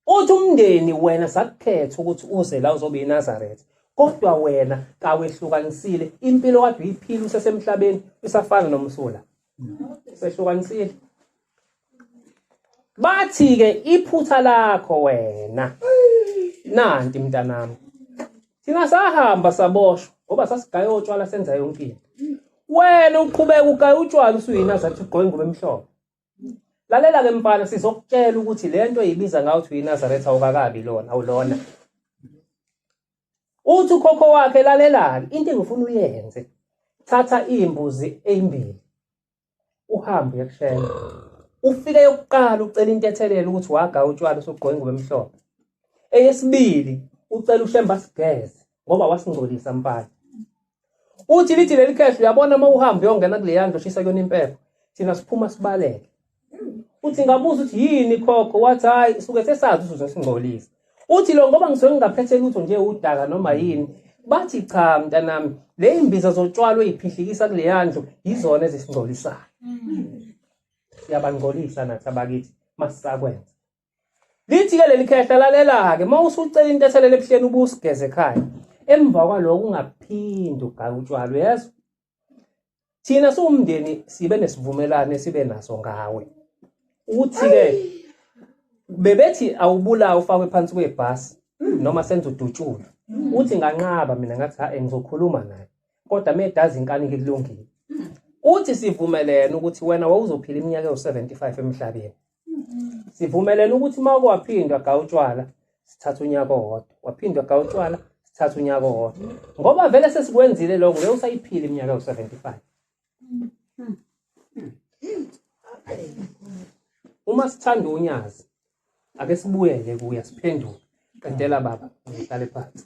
Uthi umndeni wena sakukhetha ukuthi uze la uzobe iNazaretha kodwa wena kawehlukanisile impilo kade uyiphila usesemhlabeni usafana nomsula. Sehlukanisile. Bathi ke iphutha lakho wena nanti mntanami. Thina sahamba saboshwa ngoba sasigaya utshwala senza yonke into. Wena uqhubeka ugaya utshwala usuyinazathi ugqoke ingubo emhlophe. Lalela ke mfana sizokutshela ukuthi lento eyibiza ngayo uthi uyiNazaretha awukakabi lona awulona. Uthi ukhokho wakhe lalelani into engifuna uyenze. Thatha imbuzi ezimbili. Uhambe uyekushela. Ufike yokuqala ucela intethelelo ukuthi wagaya utshwala usugqoke ingubo emhlophe. Eyesibili ucela ushemba sigeze ngoba wasingcolisa mfana. Uthi lithi leli khehla uyabona mawuhambe uyongena kule yandlo shisa kuyona impepho. Thina siphuma sibaleke. Uthi ngabuza uthi yini khokho wathi hayi suke sesazi uzosingcolisa. Uthi lo ngoba ngisuke ngingaphethe lutho nje udaka noma yini. Bathi cha mntanami le imbiza zotshwala eziphihlikisa kule yandlo yizona ezisingcolisayo. Siyabangcolisa nathi abakithi masisakwenza. Lithi ke leli khehla lalela ke mawusucela intethelelo ebuhleni ubusigeze ekhaya. Emva kwaloko ungaphindi ugaya utshwala yezo. Thina siwumndeni sibe nesivumelane sibe naso ngawe. Uthi ke bebethi awubulawa ufakwe phansi kwebhasi noma senze udutshulo. Uthi nganqaba mina ngathi ha ngizokhuluma naye kodwa medazi inkani ngikulungile. Uthi sivumelene ukuthi wena wawuzophila iminyaka ewu75 emhlabeni. Sivumelene ukuthi uma kwaphindwa gaya utshwala sithatha unyaka owodwa. Waphindwa gaya utshwala sithatha unyaka owodwa. Ngoba vele sesikwenzile lokho ngeke usayiphila iminyaka ewu75. Uma sithanda unyazi ake sibuyele kuya siphenduke. Qedela baba ngihlale phansi.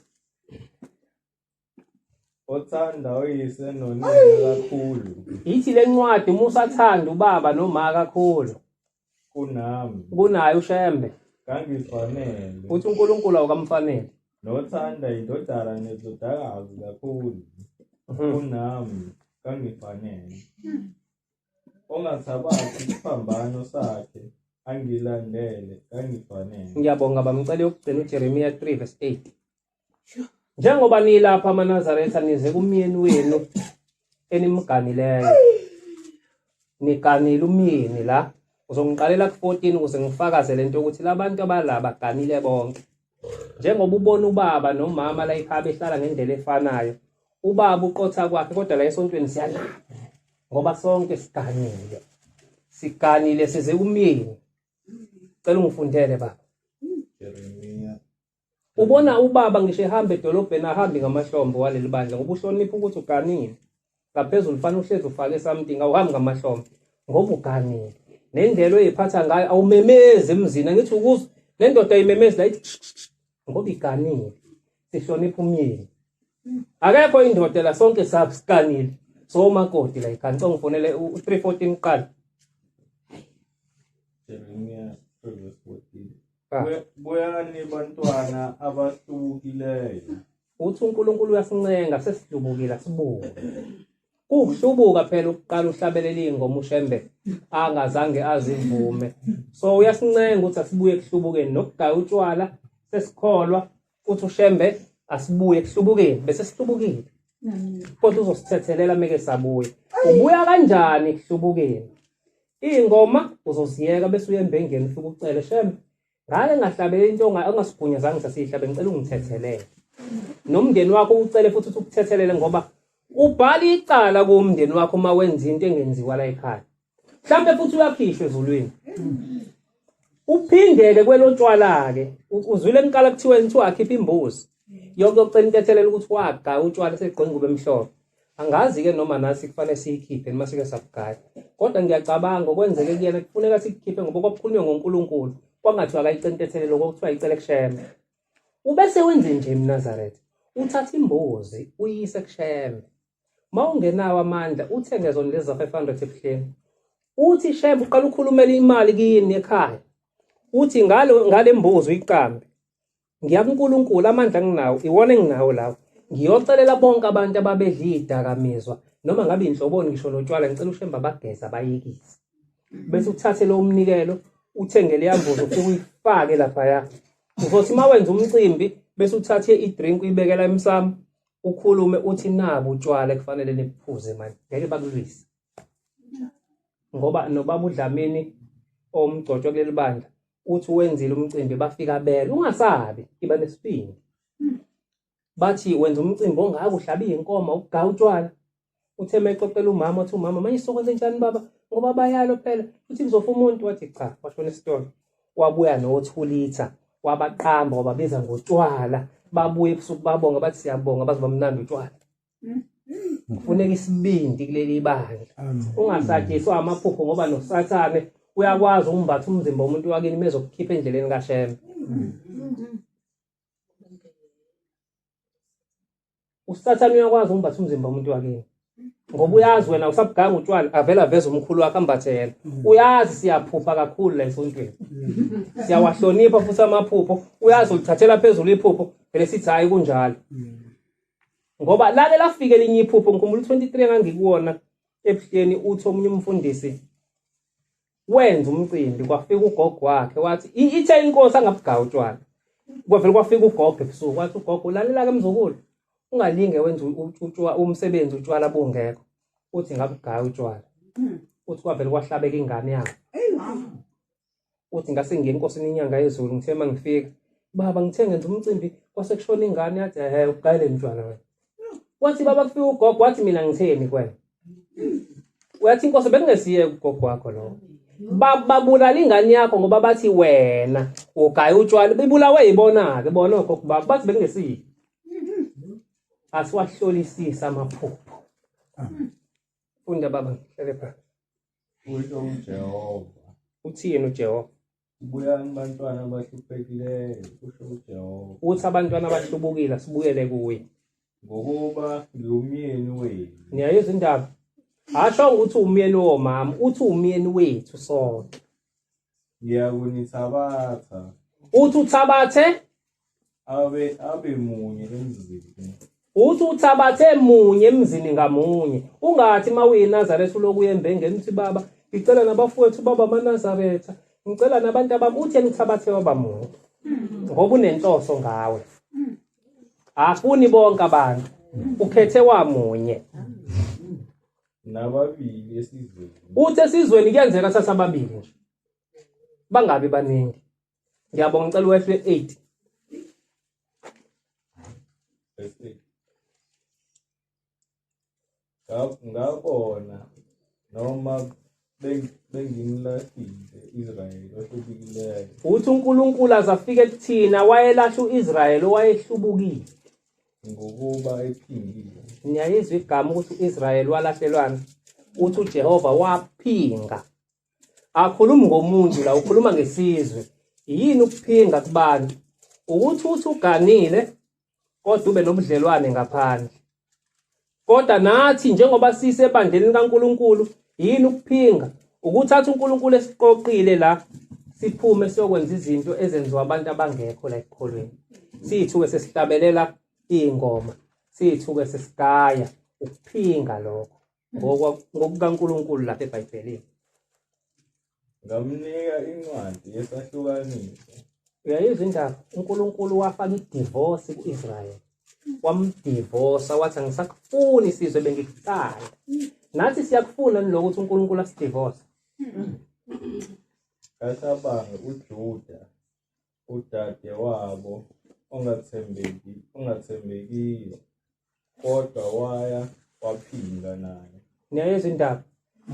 Othanda uyise nonina kakhulu Ithi le ncwadi musathanda ubaba noma kakhulu kunami kunayo ushembe. kangifanele Uthi uNkulunkulu awukamfanele. nothanda indodana nezodakazi kakhulu kunami kangifanele. Ongathabathi isiphambano sakhe angilandele kangifanele. Ngiyabonga bamcela ukugcina uJeremiya 3:8. Njengoba nilapha amaNazaretha nize kumyeni wenu enimganileyo. Niganile umyeni la. Uzongiqalela ku14 ukuze ngifakaze lento ukuthi labantu abalaba ganile bonke. Njengoba ubona ubaba nomama la ekhaya behlala ngendlela efanayo. Ubaba uqotha kwakhe kodwa la esontweni siyanaba. Ngoba sonke siganile. siganile size kumyeni. Cela ungifundele baba. Jeremiya Ubona ubaba ngisho ehamba edolobheni ahambi ngamahlombe waleli bandla ngoba uhlonipha ukuthi uganile. Ngaphezulu fanele uhlezi ufake something awuhambi ngamahlombe ngoba uganile. Nendlela oyiphatha ngayo awumemezi emzini ngithi ukuze le ndoda ayimemezi la ithi ngoba iganile. Sihlonipha umyeni. Akekho indoda la sonke siganile. So makoti la ikanto ngifonele u314 qala. Jeremiya 3:14 Buyani bantwana abahlubukileyo. Uthi uNkulunkulu uyasincenga sesihlubukile sibuke. Kuhlubuka phela ukuqala uhlabelele ingoma ushembe angazange azivume. So uyasincenga ukuthi asibuye kuhlubukeni nokugaya utshwala sesikholwa uthi ushembe asibuye kuhlubukeni bese sihlubukile. Kodwa uzosithethelela meke sabuye. Ubuya kanjani kuhlubukeni? Ingoma uzosiyeka bese uyembe engeni ufike ucele shembe. Ngake ngahlabela into ongasigunyazanga sasihlabe ngicela ungithethelele. Nomndeni wakho ucele futhi ukuthi ukuthethelele ngoba ubhala icala kumndeni wakho uma wenza into engenziwa la ekhaya. Mhlambe futhi uyakhishwa ezulwini. Uphindeke kwelotshwala ke uzwile emqala kuthiwa akhipha imbuzi. Yocela intethelela ukuthi wagaya utshwala seqonga kube emhlophe. Angazi ke noma nasi kufanele siyikhiphe noma sike sabugaya. Kodwa ngiyacabanga okwenzeke kuyena kufuneka sikhiphe ngoba kwakukhulunywa ngoNkulunkulu. Kwangathi akayicentethelelo kokuthiwa icele kushembe. Ubese wenze nje eNazaretha. Uthatha imbuzi uyise kushembe. Mawungenawo amandla uthenge zona lezi za 500 ebuhleni. Uthi shembe uqala ukukhulumela imali kini ekhaya. Uthi ngale mbuzi uyiqambe. NgiyakuNkulunkulu amandla nginawo iwona enginawo lawo. Ngiyocelela bonke abantu ababedla idakamizwa noma ngabe inhloboni ngisho notshwala ngicela ushembe abageza bayekise. Bese uthathe lo umnikelo uthengele yambuzi ufike uyifake lapha ya. Uzothi mawenza umcimbi bese uthathe idrink uyibekela emsamo ukhulume uthi nabo utshwala kufanele niphuze manje ngeke bakulwise. Ngoba nobaba uDlamini omgcotshwa kuleli bandla uthi wenzile umcimbi bafika bele ungasabi iba nesibindi. Bathi wenza umcimbi ongaka uhlaba inkomo ukugaya utshwala. Uthe mexoxela umama uthi umama manje sokwenze njani baba ngoba bayalo phela uthi kuzofa umuntu wathi cha washona esitolo. Wabuya no2 litha wabaqamba wababiza ngotshwala babuye ebusuku babonga bathi siyabonga bazoba mnandi utshwala. Kufuneka isibindi kuleli bandla. Ungasatshiswa amaphupho ngoba noSathane uyakwazi ukumbatha umzimba womuntu wakini mezokukhipha endleleni kaShembe. uSathane uyakwazi ukumbatha umzimba womuntu wakini. Ngoba uyazi wena usabuganga utshwala avela veza umkhulu wakhe ambathe yena. Uyazi siyaphupha kakhulu la esontweni. Siyawahlonipha futhi amaphupho. Uyazi ulithathela phezulu iphupho vele sithi hayi kunjalo. Ngoba lake lafike linye iphupho ngikhumbula 23 ngangikuwona ebuhleni uthi omunye umfundisi wenza umcimbi kwafika ugogo wakhe wathi ithe inkosi angabugaya utshwala. Kwavele kwafika ugogo ebusuku wathi ugogo lalela ke mzukulu ungalinge wenza umsebenzi utshwala bungekho. Uthi ngabugaya utshwala. Uthi kwavele kwahlabeka ingane yakhe. Uthi ngase ngiye enkosini inyanga yezulu ngithe mangifika baba ngithe ngenza umcimbi kwase kushona ingane yathi ugayele utshwala wena. Wathi baba kufika ugogo wathi mina ngitheni kwena. Uyathi inkosi bekungesiye ugogo wakho lo. Babulala ingane yakho ngoba bathi wena ugaya utshwala bibulawe yibona ke bona ugogo baba bathi bekungesiye. Asiwahlolisisa amaphupho. Funda baba hlele phansi. Usho uJehova. Uthini uJehova? Buyani bantwana abahluphekile usho uJehova. Uthi abantwana abahlubukile sibuyele kuye. Ngokuba ngumyeni wenu. Niyayizwa indaba? Asho ukuthi umyeni womama, uthi umyeni wethu sonke. Ngiyakunithabatha. Uthi uthabathe abe munye emzini. Uthi uthabathe munye emzini ngamunye. Ungathi mawuyiNazaretha uloku yembengeni uthi baba ngicela nabafowethu baba amaNazaretha. Ngicela nabantu abami uthi ngithabathe baba munye. Ngoba unenhloso ngawe. Afuni bonke abantu. Ukhethe wamunye. Nababili esizweni. Uthi esizweni kuyenzeka thatha ababili nje. Bangabe baningi. Ngiyabonga ngicela uwehle 8. Ngabona noma bengimlahlile Israyeli ohlubukileyo. Uthi uNkulunkulu azafike kuthina wayelahla uIsrayeli owayehlubukile. Ngokuba ephingile. Niyayizwa igama ukuthi uIsrayeli walahlelwana. Uthi uJehova waphinga. Akhulumi ngomuntu la ukhuluma ngesizwe. Yini ukuphinga kubantu? Uthi uganile kodwa ube nobudlelwane ngaphandle. Kodwa nathi njengoba sisebandleni likaNkulunkulu, yini ukuphinga? Ukuthatha uNkulunkulu esiqoqile la siphume siyokwenza izinto ezenziwa abantu abangekho la ekukholweni. Sithuke sesihlabelela ingoma, sithuke sesigaya ukuphinga lokho ngokukaNkulunkulu lapha eBhayibhelini. Ngamnika incwadi yesahlukaniso. Uyayizwa indaba? uNkulunkulu wafaka idivorce ku-Israyeli. Wamdivosa wathi angisakufuni isizwe bengikucala. Nathi siyakufuna niloko ukuthi uNkulunkulu asidivorce. Kasabange uJuda udade wabo ongathembekiyo kodwa waya waphinga naye. Niyayizwa indaba?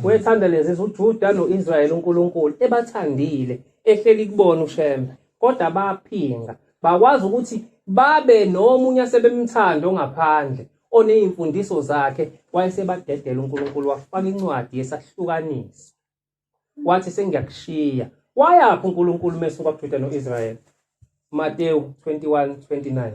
Wethanda lezi uJuda noIsrayeli uNkulunkulu ebathandile ehleli kubona uShembe kodwa baphinga. Bakwazi ukuthi babe nomunye asebemthanda ongaphandle onezimfundiso zakhe wayesebadedela uNkulunkulu wafaka incwadi yesahlukaniso. Wathi sengiyakushiya. Wayaphi uNkulunkulu mase kwaJuda noIsrayeli? Mateyu 21:29.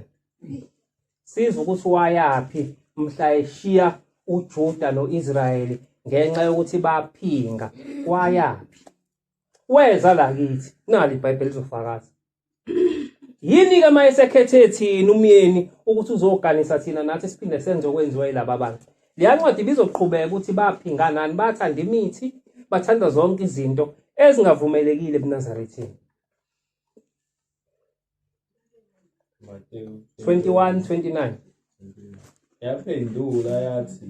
Sizwe ukuthi wayaphi mhla eshiya uJuda noIsrayeli ngenxa yokuthi baphinga. Wayaphi? Weza la kithi. Nali iBhayibheli lizofakaza. Yini ke mayesekhethe thina umyeni ukuthi uzoganisa thina nathi siphinde senze okwenziwa yilabo abantu. Leya ncwadi bizoqhubeka ukuthi baphinga nani, bathanda imithi, bathanda zonke izinto ezingavumelekile eNazarethini. Mateyu 21:29. Yaphendula yathi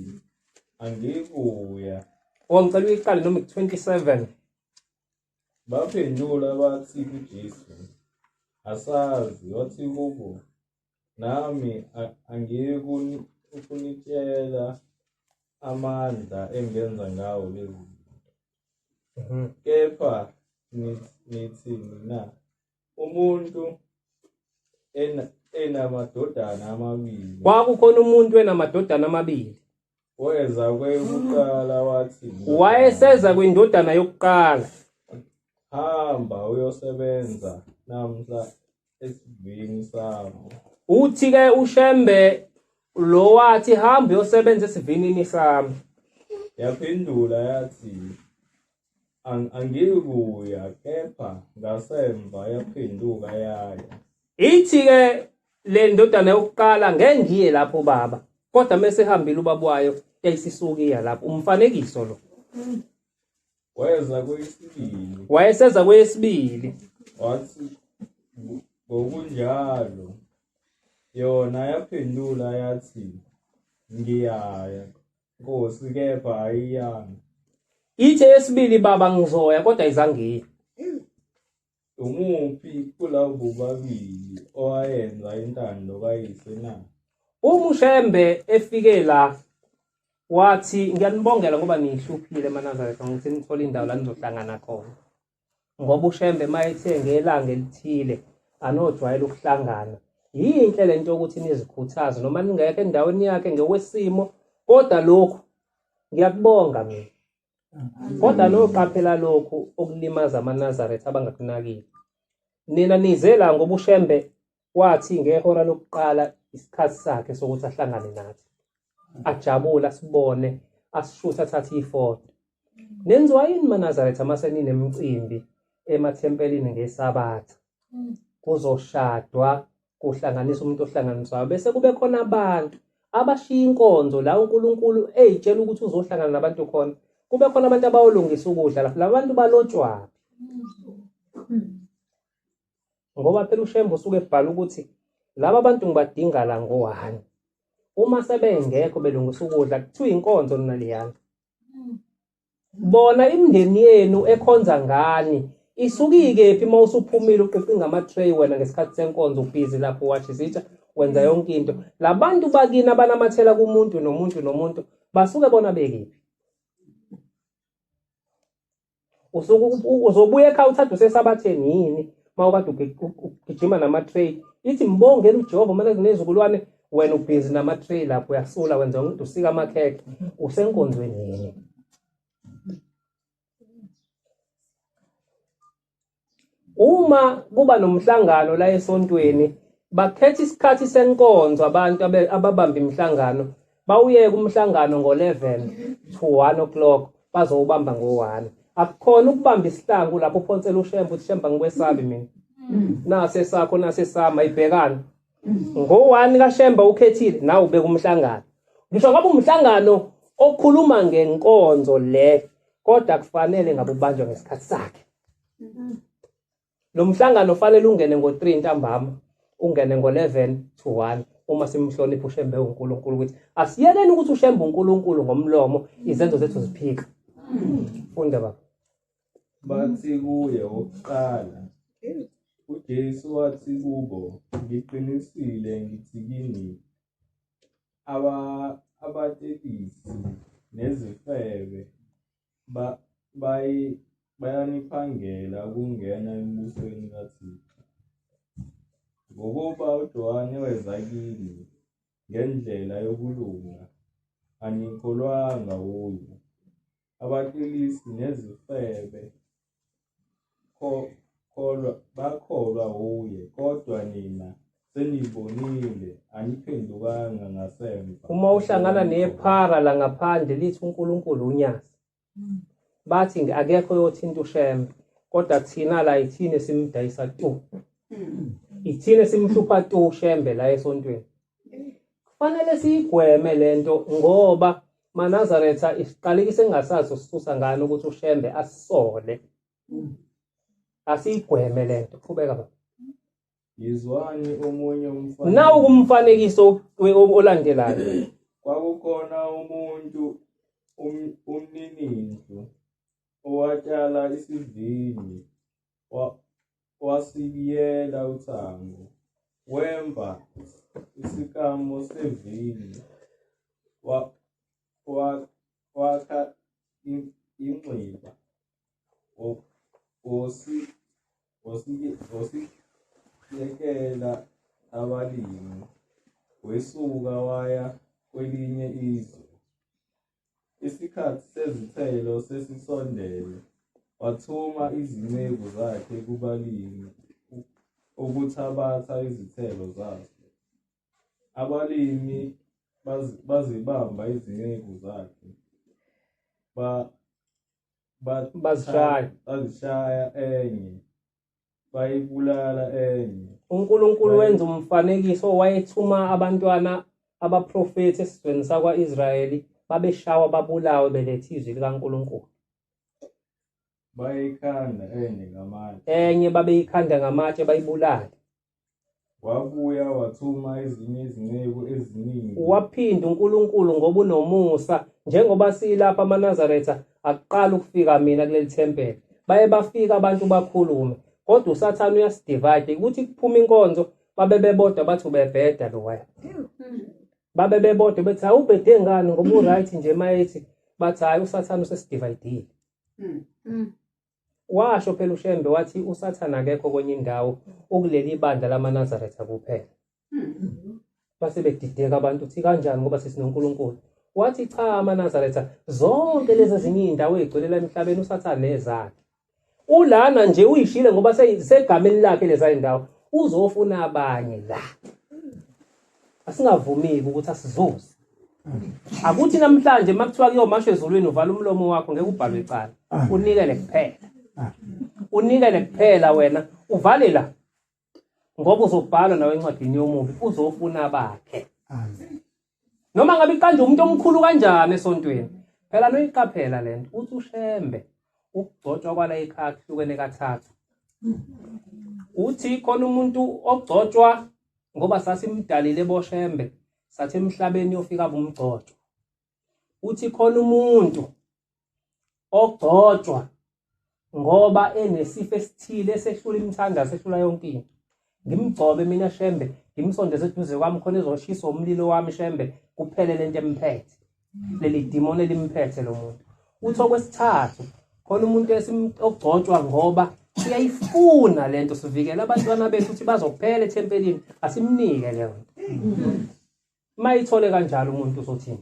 angikuya. Ngicela uyiqale noma 27. Baphendula bathi kuJesu, asazi. Wathi kubo, nami angeke ukunitshela amandla engenza ngawo lezi. Kepha nithi na umuntu enamadodana amabili. Kwakukhona umuntu enamadodana amabili. Weza kwekuqala wathi, Wayeseza kwindodana yokuqala. hamba uyosebenza namhla esivini sami. Uthi ke uShembe lo wathi hamba uyosebenza esivinini sami. Yaphendula yathi angikuya, kepha ngasemva yaphenduka yaya. Ithi ke le ndodana yokuqala ngeke ngiye lapho baba. Kodwa mase hambile ubaba wayo yayisisukiya lapho. Umfanekiso lo. Weza kwesibili Wayeseza kwesibili. wathi ngokunjalo yona yaphendula yathi ngiyaya Nkosi, kepha ayiyanga. Ithe yesibili baba ngizoya kodwa ayizangiye. Umuphi kulabo bobabili owayenza intando kayise na? UShembe efike la wathi ngiyanibongela ngoba nihluphile eNazaretha ngokuthi nithola indawo la nizohlangana khona. Ngoba uShembe mayethe ngelanga elithile anojwayela ukuhlangana. Yinhle lento ukuthi nizikhuthaze noma ningekho endaweni yakhe ngewesimo, kodwa lokhu ngiyakubonga mina. Kodwa noqaphela lokhu okulimaza amaNazaretha abangakunakile. Nina nizela ngoba uShembe wathi ngehora lokuqala isikhathi sakhe sokuthi ahlangane nathi. Ajabula sibone, asishutha athathe ifoto. Nenziwa yini maNazaretha mase ninemicimbi emathempelini ngeSabatha? Kuzoshadwa, kuhlanganisa umuntu ohlanganiswayo bese kube khona abantu abashiya inkonzo la uNkulunkulu eyitshela ukuthi uzohlangana nabantu khona. Kube khona abantu abawolungisa ukudla lapho labantu balotshwa. Ngoba phela uShembe usuke ebhala ukuthi laba bantu ngibadinga la ngo-1. Uma sebengekho belungisa ukudla kuthiwa inkonzo naliyana. Bona imindeni yenu ekhonza ngani isukike phi mawusuphumile uqiqi ngama-tray wena ngesikhathi senkonzo ubhizi lapho wathi zitsha wenza yonke into. Labantu bakini abanamathela kumuntu nomuntu basuke bona bekephi? uzobuya ekhaya uthatha usesabatheni yini mawukade ugijima nama-tray ithi mbongeni uJehova manje nezizukulwane wena ubhizi nama-tray lapho uyasula wenza umuntu usika amakhekhe usenkonzweni yini. Uma kuba nomhlangano la esontweni bakhetha isikhathi senkonzo abantu ababamba imihlangano bawuyeke umhlangano ngo-11 to 1 o'clock bazowubamba ngo-1. Akukhona ukubamba isihlangu lapho uphonsela ushembe uthi shemba ngikwesabi mina nase sakho nase sami ayibhekana ngo-1 kaShemba ukhethile nawe ubeka umhlangano. Ngisho ngabe umhlangano okhuluma ngenkonzo le kodwa kufanele ngabe ubanjwa ngesikhathi sakhe. Lo mhlangano ufanele ungene ngo-3 ntambama ungene ngo-11 to 1 uma simhlonipha uShembe uNkulunkulu ukuthi asiyeleni ukuthi uShembe uNkulunkulu ngomlomo izenzo zethu ziphika. Funda baba. Bathi kuye oqala uJesu wathi kubo ngiqinisile ngithi kini abatekisi nezifebe bayaniphangela ukungena embusweni kaThixo. Ngokuba uJohane weza kini ngendlela yokulunga anikholwanga kuye. Abatekisi nezifebe bakholwa kuye kodwa nina senibonile aniphendukanga ngasemva. Uma uhlangana nephara la ngaphandle lithi uNkulunkulu unyasi bathi akekho yothinta uShembe kodwa thina la ithine simdayisa tu ithine simhlupha tu uShembe la esontweni. Kufanele siyigweme lento ngoba maNazaretha isiqalekise engasazi usisusa ngani ukuthi uShembe asisole. Asiyigweme lento. Qhubeka baba. Yizwani omunye umfanekiso. Nawu kumfanekiso olandelayo. Kwakukhona umuntu umninindlu owatshala isivini wasibiyela uthango wemba isikamo sevini wakha inxiba wasiyekela abalimi wesuka waya kwelinye izwe. Isikhathi sezithelo sesisondele wathuma izinceku zakhe kubalimi ukuthabatha izithelo zazo. Abalimi bazibamba izinceku zakhe bazishaya enye bayibulala enye. uNkulunkulu wenza umfanekiso wayethuma abantwana abaprofeti esizweni sakwa-Israyeli babeshawa babulawe belethe izwi likaNkulunkulu. Bayikhanda enye ngamatshe. Enye babeyikhanda ngamatshe bayibulale. Wabuya wathuma ezinye izinceku eziningi. Waphinda uNkulunkulu ngoba unomusa njengoba silapha amaNazaretha aqala ukufika mina kuleli thempeli. Baye bafika abantu bakhulume kodwa uSathane uyasidivide ukuthi kuphuma inkonzo babe bebodwa bathi ubebheda lo wena. Babe bebodwa bethi awubhede ngani ngoba uright nje mayethi bathi hayi uSathane usesidividile. Washo phela uShembe wathi uSathane akekho kwenye indawo ukuleli bandla lamaNazaretha kuphela. Base bedideka abantu uthi kanjani ngoba sisinoNkulunkulu. Wathi cha amaNazaretha zonke lezi ezinye indawo ezigcwelela emhlabeni uSathane ezakhe. Ulana nje uyishile ngoba segameni lakhe leza indawo uzofuna abanye la. Asingavumiki ukuthi asizuze. Akuthi namhlanje makuthiwa kuyomasha ezulwini uvala umlomo wakho ngeke ubhalwe icala. Unikele kuphela. Unikele kuphela wena uvale la. Ngoba uzobhala nawe encwadini yomubi uzofuna bakhe. Amen. Noma ngabe kanje umuntu omkhulu kanjani esontweni. Phela noyiqaphela lento uthi uShembe ukugcotshwa kwala ekhaya kuhlukene kathathu. Uthi khona umuntu ogcotshwa ngoba sasimdalile boShembe sathi emhlabeni yofika umgcotsho. Uthi khona umuntu ogcotshwa ngoba enesifo esithile esehlula imithandazo ehlula yonke into. Ngimgcobe mina Shembe ngimsondeze eduze kwami khona ezoshisa umlilo wami Shembe kuphele lento emphethe. Leli demon elimphethe lo muntu. Uthi okwesithathu khona umuntu ogcotshwa ngoba uyayifuna lento, sivikela abantwana bethu ukuthi bazophela ethempelini, asimnike leyo nto. Mayithole kanjalo umuntu uzothini?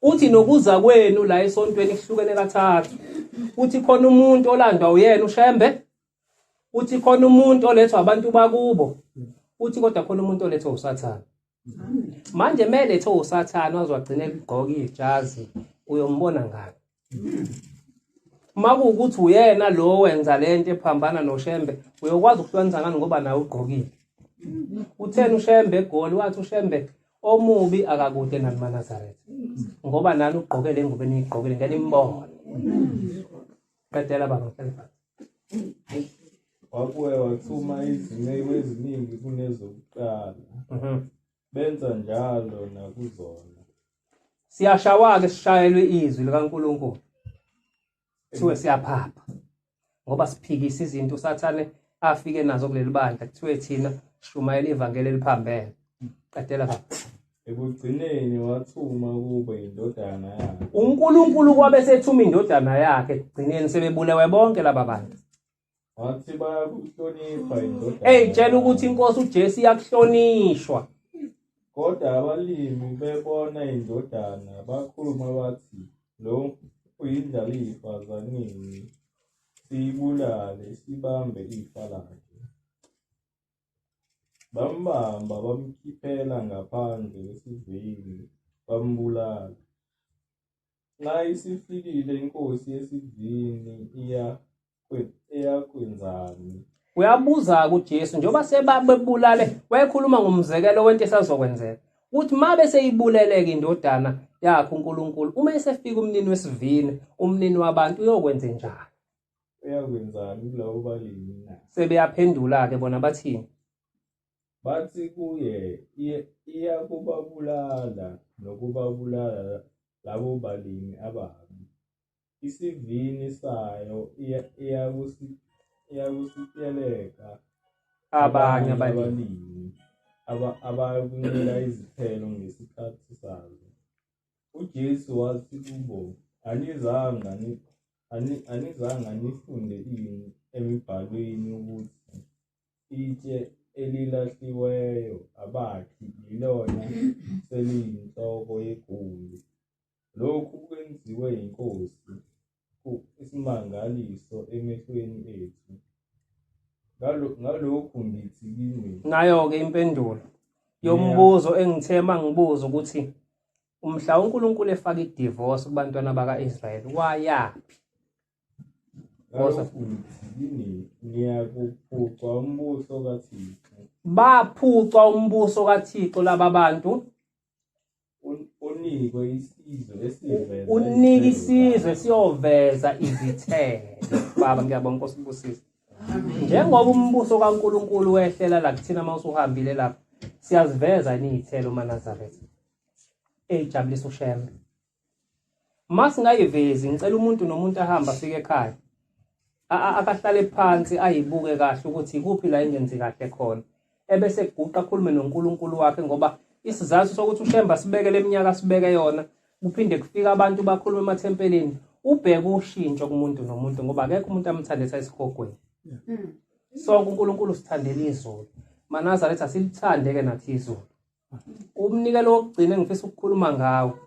Uthi nokuza kwenu la esontweni kuhlukene kathathu. Uthi khona umuntu olandwa uyena uShembe, uthi khona umuntu olethwa abantu bakubo, uthi kodwa khona umuntu olethwa uSathane. Manje melethwa uSathane wazogcina egqoka ijazi, uyombona ngani? Makuwukuthi uyena lo wenza lento ephambana noShembe, uyokwazi ukuhlukanisa ngani ngoba nawe ugqokile. Utheni uShembe eGoli? Wathi uShembe omubi akakude nani maNazaretha, ngoba nani ugqoke le ngubo eniyigqokile ngeke nimbone. Qedela baba mhlali phansi. Wabuye wathuma izinceku eziningi kunezokuqala. Benza njalo nakuzona. Siyashawa-ke sishayelwe izwi likaNkulunkulu. Kuthiwe siyaphapha ngoba siphikisa izinto uSathane afike nazo kuleli bandla. Kuthiwe thina shumayela ivangeli eliphambene. Qedela baba. Ekugcineni wathuma kubo indodana yakhe. uNkulunkulu kwabe sethuma indodana yakhe, ekugcineni sebebulewe bonke laba bantu. Wathi bayakuhlonipha indodana. Tshela ukuthi inkosi uJesu iyakuhlonishwa. Kodwa abalimi bebona indodana bakhuluma bathi, lo uyindlalifa zanini, siyibulale sibambe ifa lakhe. Bambamba bamkhiphela ngaphandle kwesivini, bambulala. Nxa isifikile inkosi yesivini iyakwenzani? Uyabuza kuJesu njengoba sebabebulale, wayekhuluma ngomzekelo wento esazokwenzeka. Uthi mabe seyibuleleke indodana yakhe uNkulunkulu, uma esefika umnini wesivini, umnini wabantu uyokwenza njani? Uyakwenzani kulabo balimi na? Sebeyaphendula-ke bona bathini? Bathi kuye, iyakubabulala nokubabulala labo balimi ababi. Isivini sayo iyakusiteleka Abanye abalimi abakunika izithelo ngesikhathi sazo. uJesu wathi kubo, anizanga nifunde ini emibhalweni ukuthi itshe elilahliweyo abakhi yilona seliyinhloko yegumbi. Lokhu kwenziwe inkosi isimangaliso emehlweni ethu. Ngalokhu ngithi kini. Nayo-ke impendulo yombuzo engithema ngibuza ukuthi umhla uNkulunkulu efaka idivorce kubantwana baka-Israyeli wayaphi? Ngalokhu ngithi kini, ngiyakuphuca umbuso kaThixo. Baphucwa umbuso kaThixo laba bantu. Unikwe isizwe siyoveza izithelo. Baba ngiyabonga Nkosi ubusise. Njengoba umbuso kaNkulunkulu wehlela la kuthina mawusuhambile lapha, siyaziveza izithelo maNazaretha. Ejabulisa uShembe. Masingayivezi ngicela umuntu nomuntu ahamba afike ekhaya. Akahlale phansi ayibuke kahle ukuthi ikuphi la ingenzi kahle khona. Ebese kuguqa khulume noNkulunkulu wakhe ngoba isizathu sokuthi uShembe sibeke leminyaka sibeke yona kuphinde kufika abantu bakhuluma emathempelini. Ubheke ushintsho kumuntu nomuntu ngoba akekho umuntu amthandisa esikhogweni. Sonke uNkulunkulu sithandela izulu. maNazaretha silithande-ke nathi izulu. Umnikelo wokugcina engifisa ukukhuluma ngawo,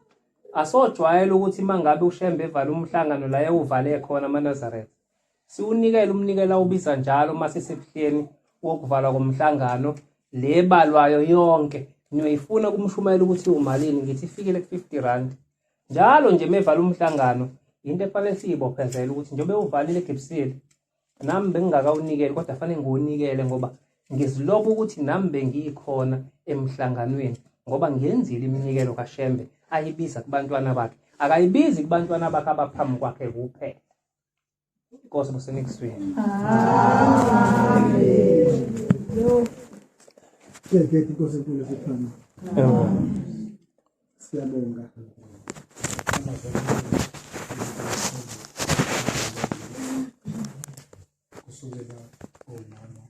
asojwayela ukuthi mangabe uShembe evala umhlangano la ewuvale khona maNazaretha, siwunikele umnikelo awubiza njalo mase sebuhleni wokuvalwa komhlangano lebalwayo yonke. Niyoyifuna kumshumayela ukuthi umalini, ngithi ifikile ku R50 njalo nje mevala umhlangano. Into efanele siyibophezela ukuthi njengoba uvalile eGibsile, nami bengingakawunikeli kodwa fanele ngiwunikele ngoba ngiziloba ukuthi nami bengikhona emhlanganweni ngoba ngiyenzile iminikelo kaShembe ayibiza kubantwana bakhe, akayibizi kubantwana bakhe abaphambi kwakhe kuphela. Inkosi busenikuzweni. Amen. Ngeke inkosi enkulu siphana. Siyabonga. Kusukela ngomama